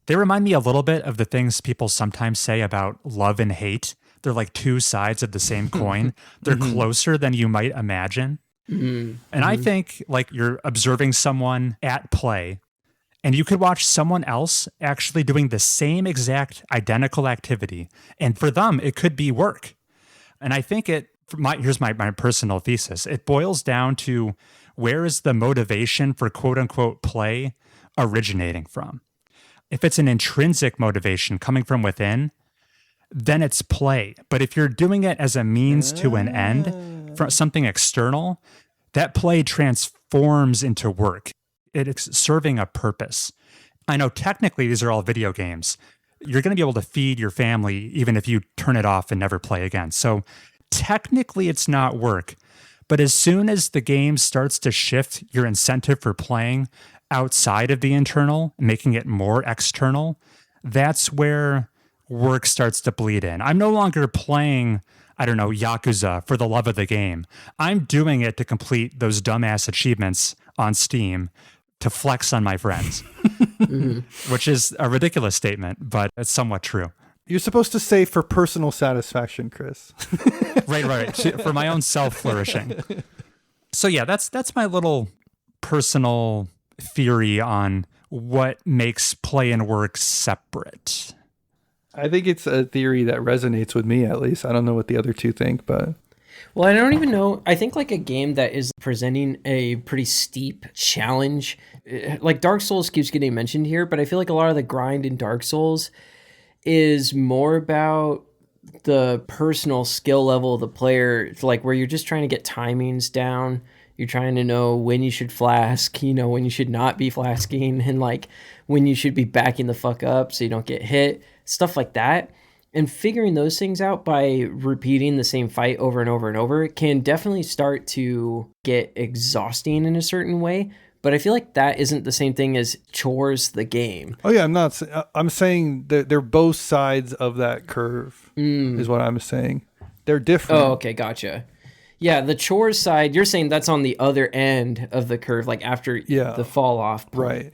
they remind me a little bit of the things people sometimes say about love and hate. They're like two sides of the same coin. They're closer than you might imagine. And I think like you're observing someone at play, and you could watch someone else actually doing the same exact identical activity. And for them, it could be work. And I think here's my personal thesis. It boils down to, where is the motivation for quote unquote play originating from? If it's an intrinsic motivation coming from within, then it's play. But if you're doing it as a means to an end, from something external, that play transforms into work. It's serving a purpose. I know technically these are all video games. You're going to be able to feed your family even if you turn it off and never play again. So technically it's not work. But as soon as the game starts to shift your incentive for playing outside of the internal, making it more external, that's where work starts to bleed in. I'm no longer playing, I don't know, Yakuza for the love of the game. I'm doing it to complete those dumbass achievements on Steam to flex on my friends, which is a ridiculous statement, but it's somewhat true. You're supposed to say for personal satisfaction, Chris. Right. For my own self-flourishing. So yeah, that's my little personal theory on what makes play and work separate. I think it's a theory that resonates with me, at least. I don't know what the other two think, but... Well, I don't even know. I think like a game that is presenting a pretty steep challenge, like Dark Souls keeps getting mentioned here, but I feel like a lot of the grind in Dark Souls is more about the personal skill level of the player. It's like where you're just trying to get timings down. You're trying to know when you should flask, when you should not be flasking, and like when you should be backing the fuck up so you don't get hit, stuff like that. And figuring those things out by repeating the same fight over and over and over can definitely start to get exhausting in a certain way. But I feel like that isn't the same thing as chores the game. Oh yeah, I'm saying that they're both sides of that curve is what I'm saying. They're different. Oh, okay, gotcha. Yeah, the chores side, you're saying that's on the other end of the curve, like after the fall off point. Right.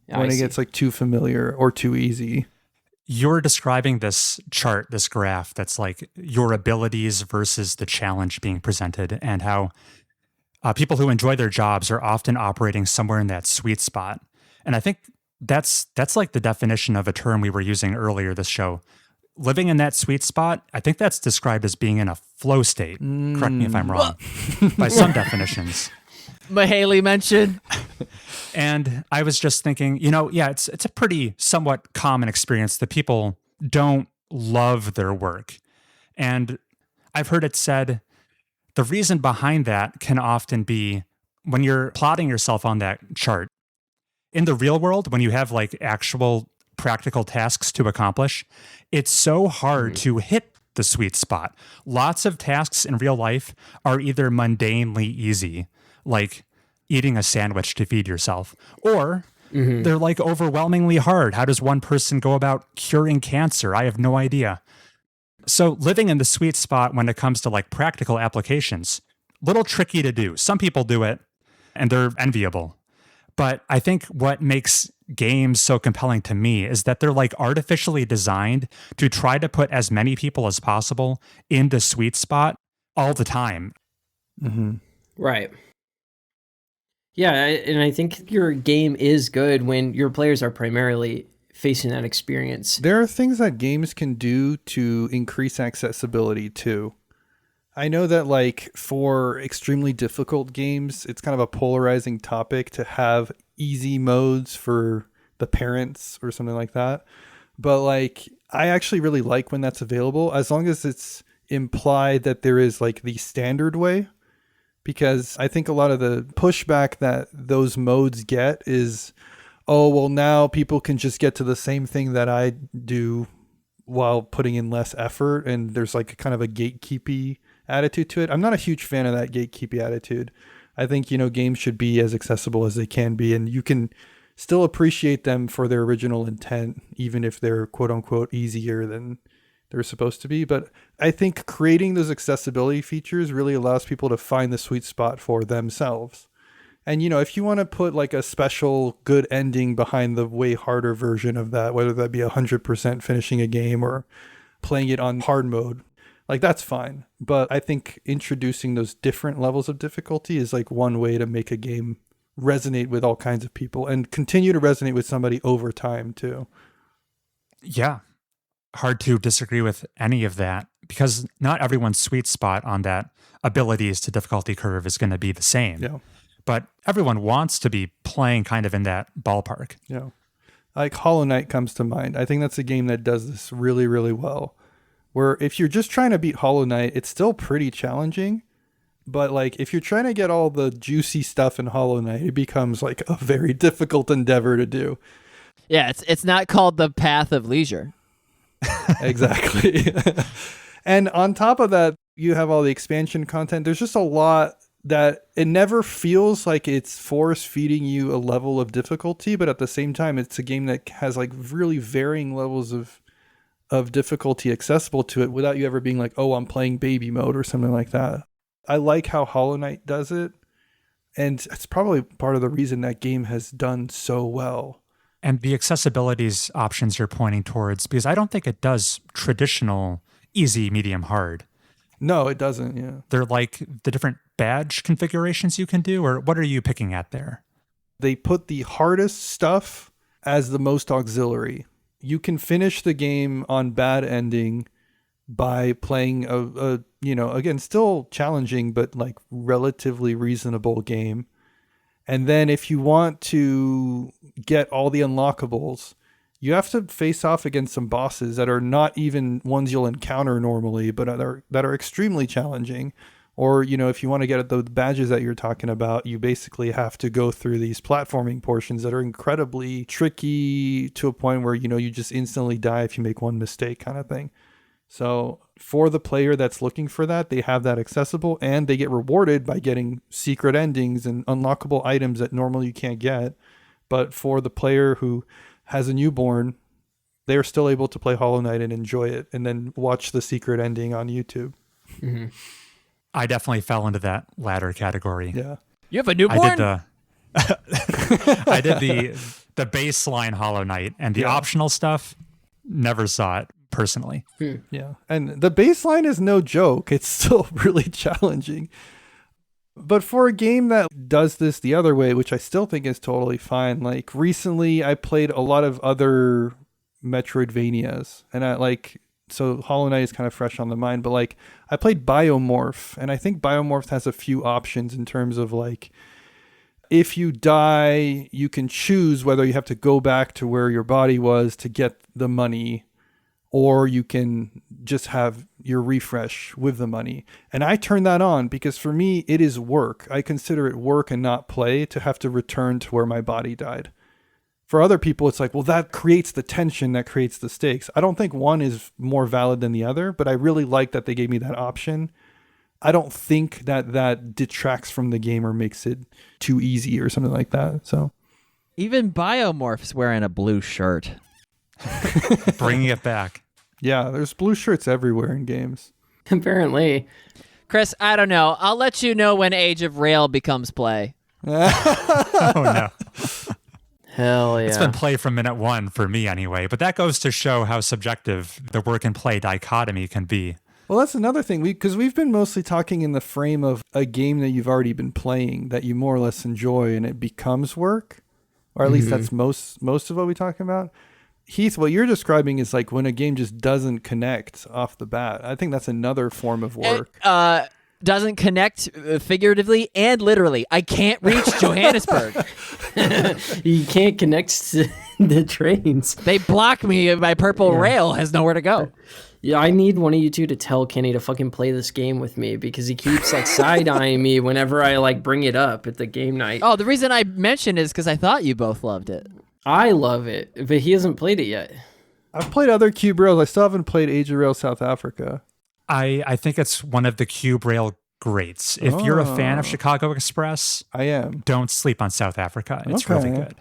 When it gets like too familiar or too easy. You're describing this chart, this graph that's like your abilities versus the challenge being presented, and how people who enjoy their jobs are often operating somewhere in that sweet spot. And I think that's like the definition of a term we were using earlier this show. Living in that sweet spot, I think that's described as being in a flow state. Correct me if I'm wrong. By some definitions. Mahaley mentioned. And I was just thinking, it's a pretty somewhat common experience that people don't love their work. And I've heard it said the reason behind that can often be when you're plotting yourself on that chart. In the real world, when you have like actual practical tasks to accomplish, it's so hard to hit the sweet spot. Lots of tasks in real life are either mundanely easy, like eating a sandwich to feed yourself, or they're like overwhelmingly hard. How does one person go about curing cancer? I have no idea. So living in the sweet spot when it comes to like practical applications, little tricky to do. Some people do it and they're enviable. But I think what makes games so compelling to me is that they're like artificially designed to try to put as many people as possible in the sweet spot all the time. Right. Yeah, and I think your game is good when your players are primarily facing that experience. There are things that games can do to increase accessibility too. I know that like for extremely difficult games, it's kind of a polarizing topic to have easy modes for the parents or something like that. But like, I actually really like when that's available, as long as it's implied that there is like the standard way. Because I think a lot of the pushback that those modes get is, oh, well, now people can just get to the same thing that I do while putting in less effort. And there's like kind of a gatekeepy attitude to it. I'm not a huge fan of that gatekeepy attitude. I think, games should be as accessible as they can be, and you can still appreciate them for their original intent, even if they're quote unquote easier than they're supposed to be. But I think creating those accessibility features really allows people to find the sweet spot for themselves. And, if you want to put like a special good ending behind the way harder version of that, whether that be 100% finishing a game or playing it on hard mode, like that's fine. But I think introducing those different levels of difficulty is like one way to make a game resonate with all kinds of people and continue to resonate with somebody over time too. Yeah. Hard to disagree with any of that because not everyone's sweet spot on that abilities to difficulty curve is going to be the same. Yeah. But everyone wants to be playing kind of in that ballpark. Yeah. Like Hollow Knight comes to mind. I think that's a game that does this really, really well. Where if you're just trying to beat Hollow Knight, it's still pretty challenging. But like if you're trying to get all the juicy stuff in Hollow Knight, it becomes like a very difficult endeavor to do. Yeah, it's not called the Path of Leisure. Exactly. And on top of that, you have all the expansion content. There's just a lot that it never feels like it's force feeding you a level of difficulty, but at the same time, it's a game that has like really varying levels of difficulty accessible to it without you ever being like, oh, I'm playing baby mode or something like that. I like how Hollow Knight does it. And it's probably part of the reason that game has done so well. And the accessibilities options you're pointing towards, because I don't think it does traditional easy, medium, hard. No, it doesn't. Yeah. They're like the different badge configurations you can do, or what are you picking at there? They put the hardest stuff as the most auxiliary. You can finish the game on bad ending by playing a again, still challenging, but like relatively reasonable game. And then if you want to get all the unlockables, you have to face off against some bosses that are not even ones you'll encounter normally, but that are extremely challenging. Or, if you want to get at the badges that you're talking about, you basically have to go through these platforming portions that are incredibly tricky to a point where, you just instantly die if you make one mistake kind of thing. So for the player that's looking for that, they have that accessible and they get rewarded by getting secret endings and unlockable items that normally you can't get. But for the player who has a newborn, they're still able to play Hollow Knight and enjoy it and then watch the secret ending on YouTube. Mm-hmm. I definitely fell into that latter category. Yeah. You have a newborn? I did the baseline Hollow Knight and the optional stuff. Never saw it personally. Yeah. And the baseline is no joke. It's still really challenging. But for a game that does this the other way, which I still think is totally fine, like recently I played a lot of other Metroidvanias and so Hollow Knight is kind of fresh on the mind, but like I played Biomorph, and I think Biomorph has a few options in terms of like, if you die, you can choose whether you have to go back to where your body was to get the money, or you can just have your refresh with the money. And I turn that on because for me, it is work. I consider it work and not play to have to return to where my body died. For other people, it's like, well, that creates the tension, that creates the stakes. I don't think one is more valid than the other, but I really like that they gave me that option. I don't think that detracts from the game or makes it too easy or something like that. So Even Biomorph's wearing a blue shirt. Bringing it back. yeah, there's blue shirts everywhere in games. Apparently. Chris, I don't know. I'll let you know when Age of Rail becomes play. Oh, no. Hell yeah. It's been play from minute one for me anyway, but that goes to show how subjective the work and play dichotomy can be. Well, that's another thing, because we've been mostly talking in the frame of a game that you've already been playing that you more or less enjoy and it becomes work, or at least that's most of what we're talking about. Heath, what you're describing is like when a game just doesn't connect off the bat. I think that's another form of work. Doesn't connect figuratively and literally. I can't reach Johannesburg. You can't connect to the trains. They block me. My purple rail has nowhere to go. Yeah, I need one of you two to tell Kenny to fucking play this game with me because he keeps like side-eyeing me whenever I like bring it up at the game night. Oh, the reason I mentioned is because I thought you both loved it. I love it, but he hasn't played it yet. I've played other Cube Rails. I still haven't played Age of Rail South Africa. I think it's one of the Cube Rail greats. If you're a fan of Chicago Express, I am. don't sleep on South Africa. It's really good.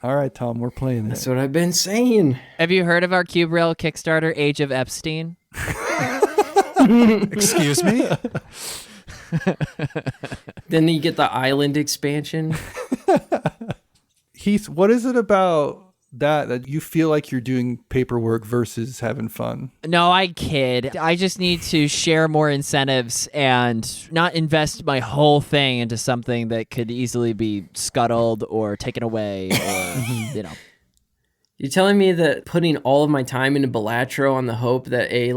All right, Tom, we're playing That's this. what I've been saying. Have you heard of our Cube Rail Kickstarter, Age of Epstein? Excuse me? Then you get the island expansion. Heath, what is it about that you feel like you're doing paperwork versus having fun? No, I kid. I just need to share more incentives and not invest my whole thing into something that could easily be scuttled or taken away or, you know. You're telling me that putting all of my time into Balatro on the hope that a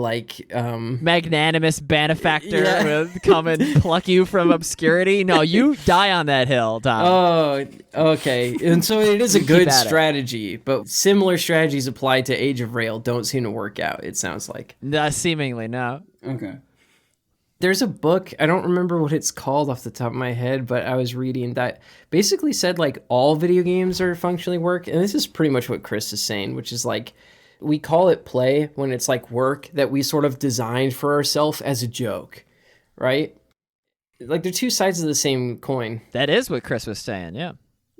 magnanimous benefactor will come and pluck you from obscurity? No, you die on that hill, Tom. Oh, okay. And so it is a good at it. strategy, but similar strategies applied to Age of Rail don't seem to work out, it sounds like. Seemingly, no. Okay. There's a book, I don't remember what it's called off the top of my head, but I was reading that basically said like all video games are functionally work. And this is pretty much what Chris is saying, which is like we call it play when it's like work that we sort of designed for ourselves as a joke, right? Like they're two sides of the same coin. That is what Chris was saying, yeah.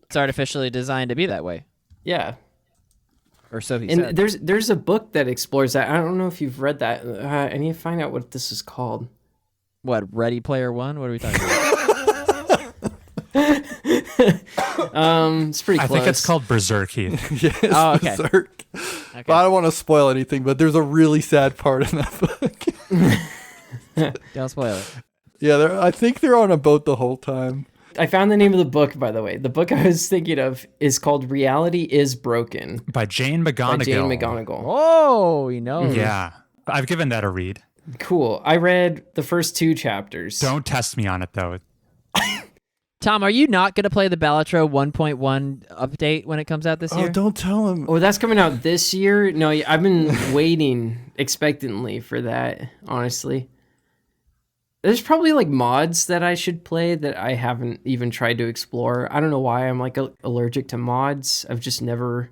It's artificially designed to be that way. Yeah. Or so he And said. there's a book that explores that. I don't know if you've read that. I need to find out what this is called. What, Ready Player One? What are we talking about? It's pretty close. I think it's called Berserk, Heath. Yes, Oh, okay. Berserk. Okay. But I don't want to spoil anything, but there's a really sad part in that book. Don't spoil it. Yeah, I think they're on a boat the whole time. I found the name of the book, by the way. The book I was thinking of is called Reality is Broken By Jane McGonigal. by Jane McGonigal. Oh, you know. Yeah. I've given that a read. Cool. I read the first 2 chapters. Don't test me on it, though. Tom, are you not going to play the Balatro 1.1 update when it comes out this year? Oh, don't tell him. Oh, that's coming out this year? No, I've been waiting expectantly for that, honestly. There's probably like mods that I should play that I haven't even tried to explore. I don't know why I'm like allergic to mods. I've just never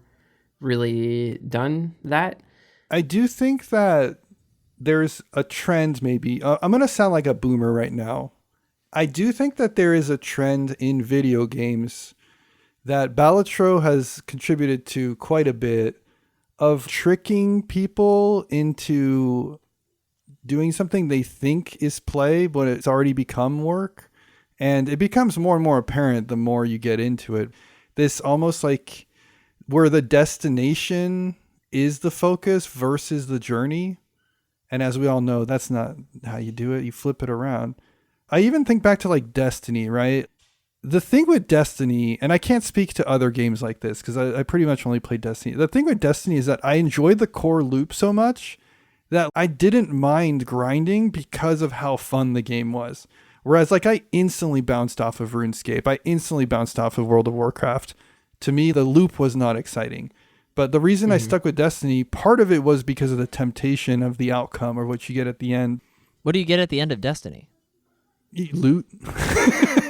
really done that. I do think that there's a trend maybe. I'm going to sound like a boomer right now. I do think that there is a trend in video games that Balatro has contributed to quite a bit of tricking people into doing something they think is play, but it's already become work. And it becomes more and more apparent the more you get into it. This almost like where the destination is the focus versus the journey. And as we all know, that's not how you do it. You flip it around. I even think back to like Destiny, right? The thing with Destiny, and I can't speak to other games like this because I pretty much only played Destiny. The thing with Destiny is that I enjoyed the core loop so much that I didn't mind grinding because of how fun the game was. Whereas like I instantly bounced off of RuneScape. I instantly bounced off of World of Warcraft. To me, the loop was not exciting. But the reason I stuck with Destiny, part of it was because of the temptation of the outcome or what you get at the end. What do you get at the end of Destiny? Loot.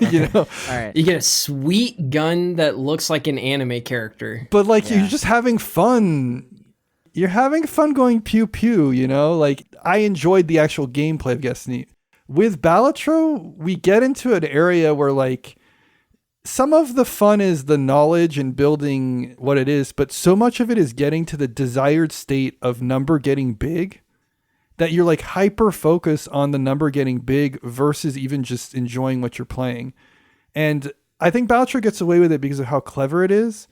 You know? All right. You get a sweet gun that looks like an anime character. But like Yeah. you're just having fun. You're having fun going pew pew, you know? Like I enjoyed the actual gameplay of Destiny. With Balatro, we get into an area where like some of the fun is the knowledge and building what it is, but so much of it is getting to the desired state of number getting big that you're like hyper focused on the number getting big versus even just enjoying what you're playing. And I think Balatro gets away with it because of how clever it is.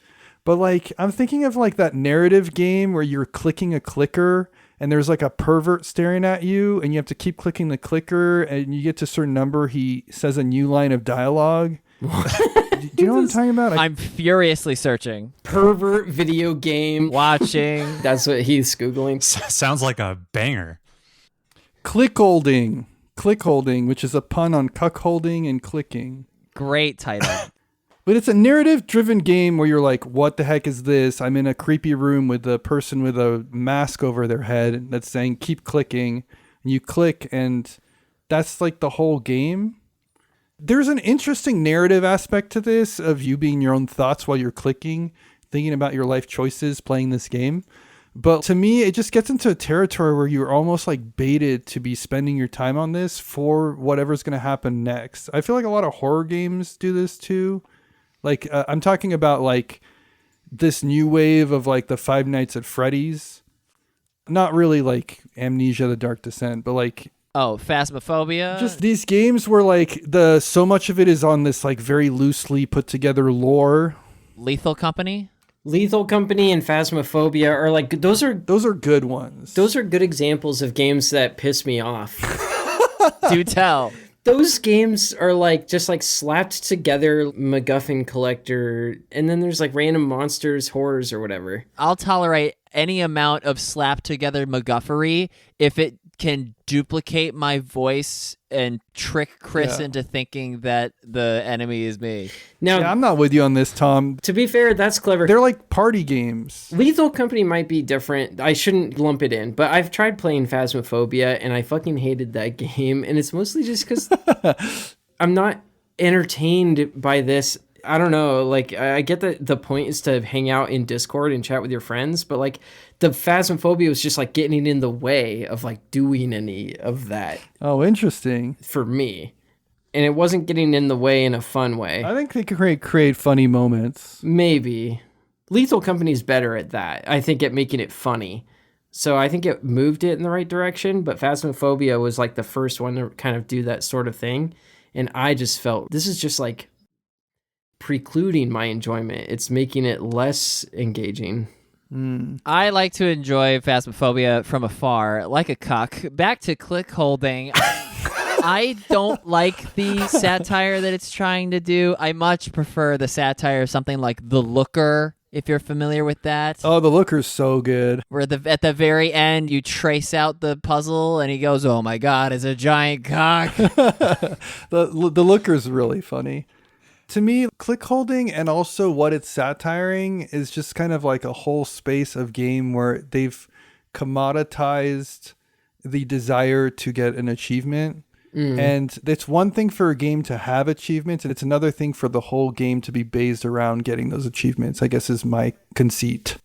But like, I'm thinking of like that narrative game where you're clicking a clicker and there's like a pervert staring at you and you have to keep clicking the clicker and you get to a certain number. He says a new line of dialogue. Do you know what I'm talking about? I'm furiously searching, Pervert video game. watching. That's what he's Googling. Sounds like a banger. Clickholding, which is a pun on cuckolding and clicking. Great title. But it's a narrative-driven game where you're like, what the heck is this? I'm in a creepy room with a person with a mask over their head that's saying, keep clicking. And you click, and that's like the whole game. There's an interesting narrative aspect to this of you being your own thoughts while you're clicking, thinking about your life choices, playing this game. But to me, it just gets into a territory where you're almost like baited to be spending your time on this for whatever's going to happen next. I feel like a lot of horror games do this too. Like I'm talking about like this new wave of like the Five Nights at Freddy's, not really like Amnesia: The Dark Descent, but like Oh, Phasmophobia. just these games where like so much of it is on this like very loosely put together lore. Lethal Company. Lethal Company and Phasmophobia are like those are good ones. those are good examples of games that piss me off. Do tell. Those games are like just like slapped together MacGuffin collector, and then there's like random monsters, horrors, or whatever. I'll tolerate any amount of slap together MacGuffery if it can duplicate my voice and trick Chris Yeah. into thinking that the enemy is me. Now, Yeah, I'm not with you on this, Tom. to be fair, that's clever. They're like party games. Lethal Company might be different. I shouldn't lump it in, but I've tried playing Phasmophobia and I fucking hated that game. And it's mostly just because I'm not entertained by this. I don't know. Like, I get that the point is to hang out in Discord and chat with your friends, but like the Phasmophobia was just like getting in the way of like doing any of that Oh, interesting. for me. And it wasn't getting in the way in a fun way. I think they could create funny moments. Maybe. Lethal Company's better at that. I think at making it funny. So I think it moved it in the right direction, but Phasmophobia was like the first one to kind of do that sort of thing. And I just felt this is just like precluding my enjoyment. It's making it less engaging. I like to enjoy Phasmophobia from afar, like a cuck. Back to click holding. I don't like the satire that it's trying to do. I much prefer the satire of something like The Looker, if you're familiar with that. Oh, the Looker's so good. Where at the very end, you trace out the puzzle, and he goes, "Oh my God, it's a giant cock." The Looker's really funny. To me, click holding and also what it's satiring is just kind of like a whole space of game where they've commoditized the desire to get an achievement. And it's one thing for a game to have achievements, and it's another thing for the whole game to be based around getting those achievements, I guess is my conceit.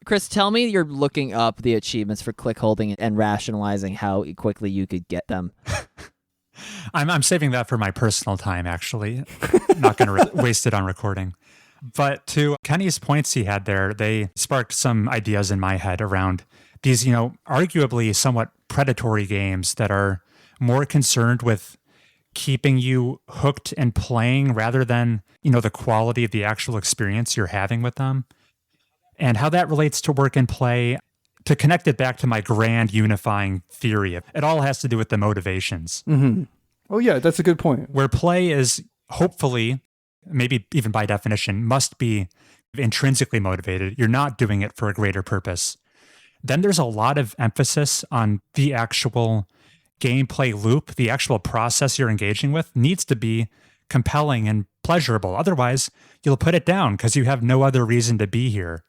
Chris, tell me you're looking up the achievements for click holding and rationalizing how quickly you could get them. I'm saving that for my personal time, actually. Not going to waste it on recording. But to Kenny's points he had there, they sparked some ideas in my head around these, arguably somewhat predatory games that are more concerned with keeping you hooked and playing rather than, the quality of the actual experience you're having with them. And how that relates to work and play, to connect it back to my grand unifying theory. It all has to do with the motivations. Mm-hmm. Oh, yeah, that's a good point. Where play is hopefully, maybe even by definition, must be intrinsically motivated. You're not doing it for a greater purpose. Then there's a lot of emphasis on the actual gameplay loop. The actual process you're engaging with needs to be compelling and pleasurable. Otherwise, you'll put it down because you have no other reason to be here.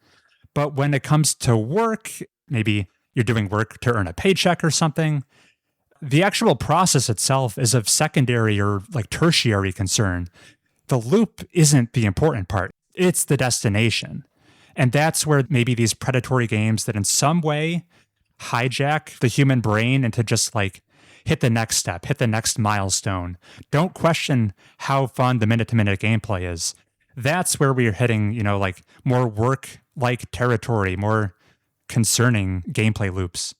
But when it comes to work, maybe you're doing work to earn a paycheck or something, the actual process itself is of secondary or like tertiary concern. The loop isn't the important part. It's the destination. And that's where maybe these predatory games that in some way hijack the human brain into just like hit the next step, hit the next milestone. Don't question how fun the minute-to-minute gameplay is. That's where we're hitting, like more work-like territory, more concerning gameplay loops.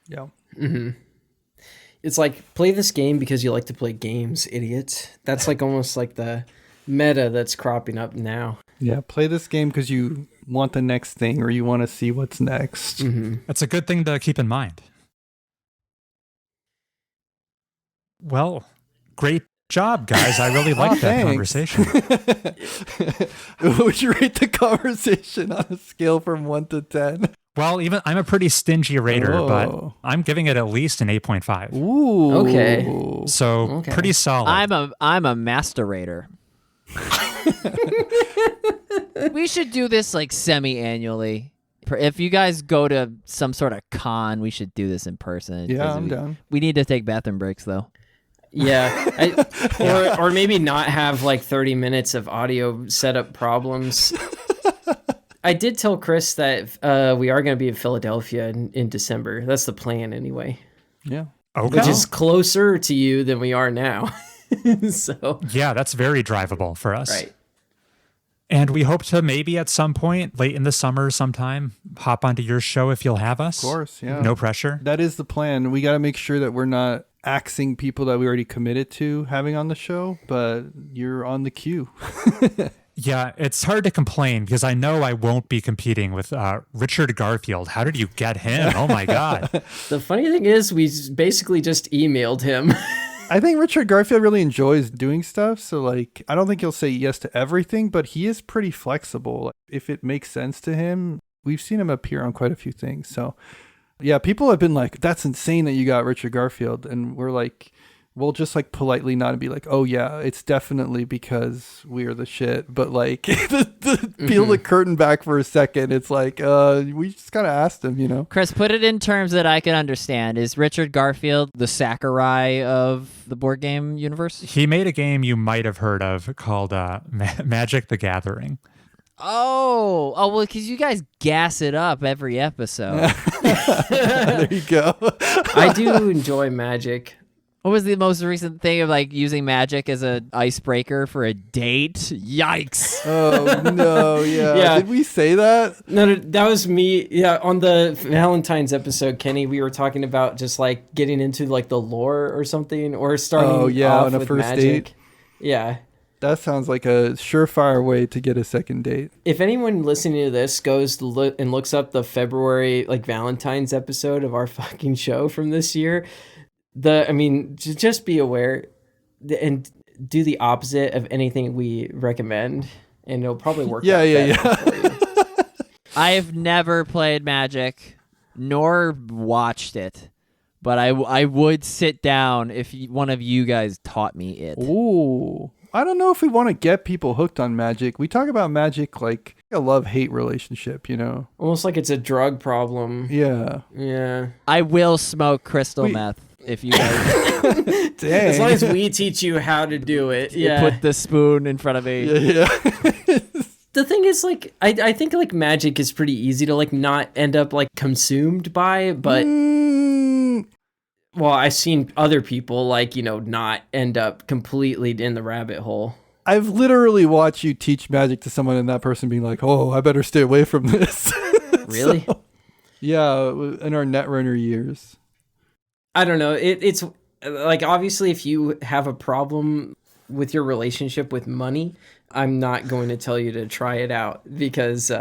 Yeah. Mm-hmm. It's like, play this game because you like to play games, idiot. That's like almost like the meta that's cropping up now. Yeah, play this game because you want the next thing or you want to see what's next. Mm-hmm. That's a good thing to keep in mind. Well, great job, guys. I really liked that conversation. Would you rate the conversation on a scale from 1 to 10? Well, even I'm a pretty stingy rater, Oh. but I'm giving it at least an 8.5. Ooh. Okay. So pretty solid. I'm a master rater. We should do this like semi-annually. If you guys go to some sort of con, we should do this in person. Yeah, I'm down. We need to take bathroom breaks though. Yeah, or maybe not have like 30 minutes of audio setup problems. I did tell Chris that we are going to be in Philadelphia in December. That's the plan anyway. Yeah. Okay. Which is closer to you than we are now. So yeah, that's very drivable for us. right. And we hope to maybe at some point, late in the summer sometime, hop onto your show if you'll have us. Of course, yeah. No pressure. That is the plan. We got to make sure that we're not axing people that we already committed to having on the show, but you're on the queue. Yeah, it's hard to complain because I know I won't be competing with Richard Garfield. How did you get him? Oh my God. The funny thing is, we basically just emailed him. I think Richard Garfield really enjoys doing stuff. So, like, I don't think he'll say yes to everything, but he is pretty flexible. If it makes sense to him, we've seen him appear on quite a few things. So, yeah, people have been like, that's insane that you got Richard Garfield. And we're like, we'll just like politely nod and be like, oh, yeah, it's definitely because we are the shit. But like, peel the curtain back for a second. It's like, we just kind of asked him, Chris, put it in terms that I can understand. Is Richard Garfield the Sakurai of the board game universe? He made a game you might have heard of called Magic the Gathering. Oh, well, because you guys gas it up every episode. There you go. I do enjoy Magic. What was the most recent thing of like using magic as an icebreaker for a date? Yikes. Oh, no. Yeah. Yeah. Did we say that? No, that was me. Yeah, on the Valentine's episode, Kenny, we were talking about just like getting into like the lore or something, or starting off on a with first Magic. date. Yeah. That sounds like a surefire way to get a second date. If anyone listening to this goes to look and looks up the February like Valentine's episode of our fucking show from this year, just be aware and do the opposite of anything we recommend, and it'll probably work out better for you. I've never played Magic, nor watched it, but I would sit down if one of you guys taught me it. Ooh. I don't know if we want to get people hooked on Magic. We talk about Magic like a love-hate relationship, Almost like it's a drug problem. Yeah. Yeah. I will smoke crystal meth if you guys Dang. As long as we teach you how to do it. Yeah. put the spoon in front of me. Yeah. The thing is, like, I think like Magic is pretty easy to like not end up like consumed by, but well, I've seen other people like, not end up completely in the rabbit hole. I've literally watched you teach Magic to someone and that person being like, oh, I better stay away from this. Really? So, yeah, in our Netrunner years. I don't know. It's like, obviously, if you have a problem with your relationship with money, I'm not going to tell you to try it out because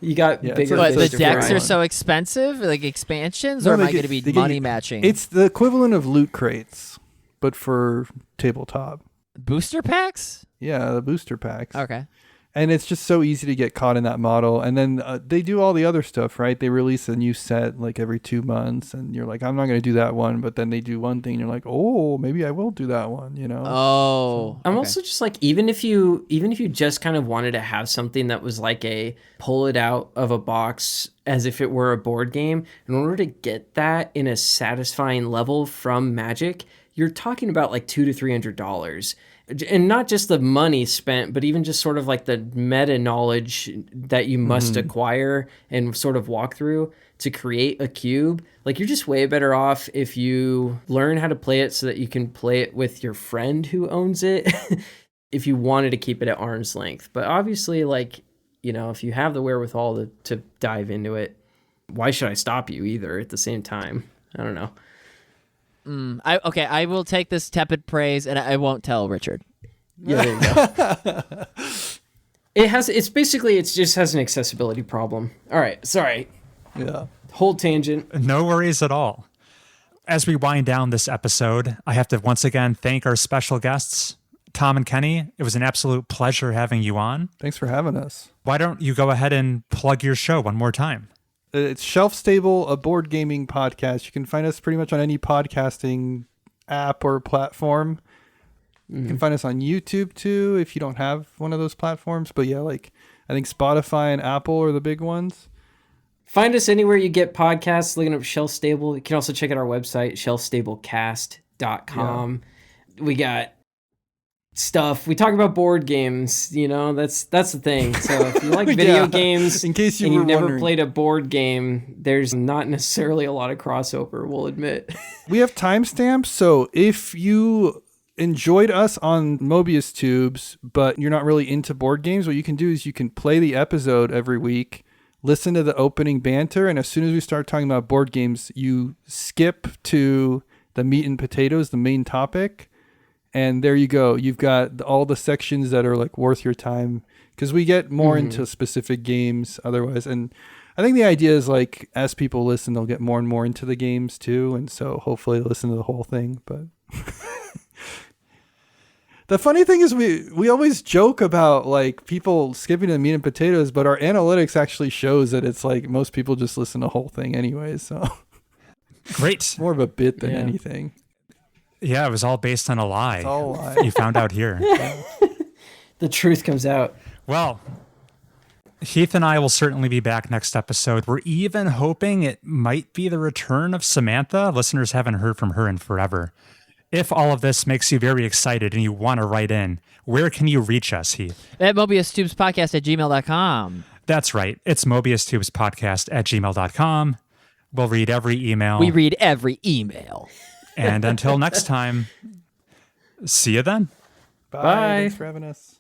you got bigger But the fish to decks fry. are so expensive, like expansions, No, or am they I going to get- be they money get- matching? It's the equivalent of loot crates, but for tabletop. Booster packs? Yeah, the booster packs. Okay. And it's just so easy to get caught in that model. And then they do all the other stuff, right? They release a new set like every 2 months, and you're like, I'm not going to do that one. But then they do one thing, and you're like, oh, maybe I will do that one, you know? Oh, I'm okay. also just like, even if you just kind of wanted to have something that was like a pull it out of a box as if it were a board game, in order to get that in a satisfying level from Magic, you're talking about like $200 to $300. And not just the money spent, but even just sort of like the meta knowledge that you must acquire and sort of walk through to create a cube. Like, you're just way better off if you learn how to play it so that you can play it with your friend who owns it if you wanted to keep it at arm's length. But obviously, like, you know, if you have the wherewithal to dive into it, why should I stop you either at the same time? I don't know. I will take this tepid praise, and I won't tell Richard. Yeah, there you go. It just has an accessibility problem. All right, sorry. Yeah. Whole tangent. No worries at all. As we wind down this episode, I have to once again thank our special guests, Tom and Kenny. It was an absolute pleasure having you on. Thanks for having us. Why don't you go ahead and plug your show one more time? It's Shelf Stable, a board gaming podcast. You can find us pretty much on any podcasting app or platform. You can find us on YouTube too, if you don't have one of those platforms. But yeah, like I think Spotify and Apple are the big ones. Find us anywhere you get podcasts, looking up Shelf Stable. You can also check out our website, shelfstablecast.com. Yeah. We got stuff. We talk about board games, you know, that's the thing. So if you like video games, in case you've never played a board game, there's not necessarily a lot of crossover, we'll admit. We have timestamps, so if you enjoyed us on Mobius Tubes, but you're not really into board games, what you can do is you can play the episode every week, listen to the opening banter, and as soon as we start talking about board games, you skip to the meat and potatoes, the main topic. And there you go. You've got all the sections that are like worth your time, because we get more into specific games otherwise. And I think the idea is like, as people listen, they'll get more and more into the games too. And so hopefully listen to the whole thing. But the funny thing is we always joke about like people skipping to the meat and potatoes, but our analytics actually shows that it's like most people just listen to the whole thing anyways. So Great. More of a bit than anything. Yeah, it was all based on a lie. It's all a lie. You found out here. The truth comes out. Well, Heath and I will certainly be back next episode. We're even hoping it might be the return of Samantha. Listeners haven't heard from her in forever. If all of this makes you very excited and you want to write in, where can you reach us, Heath? At MobiusTubesPodcast@gmail.com. That's right. It's MobiusTubesPodcast@gmail.com. We'll read every email. We read every email. And until next time, see you then. Bye. Bye. Thanks for having us.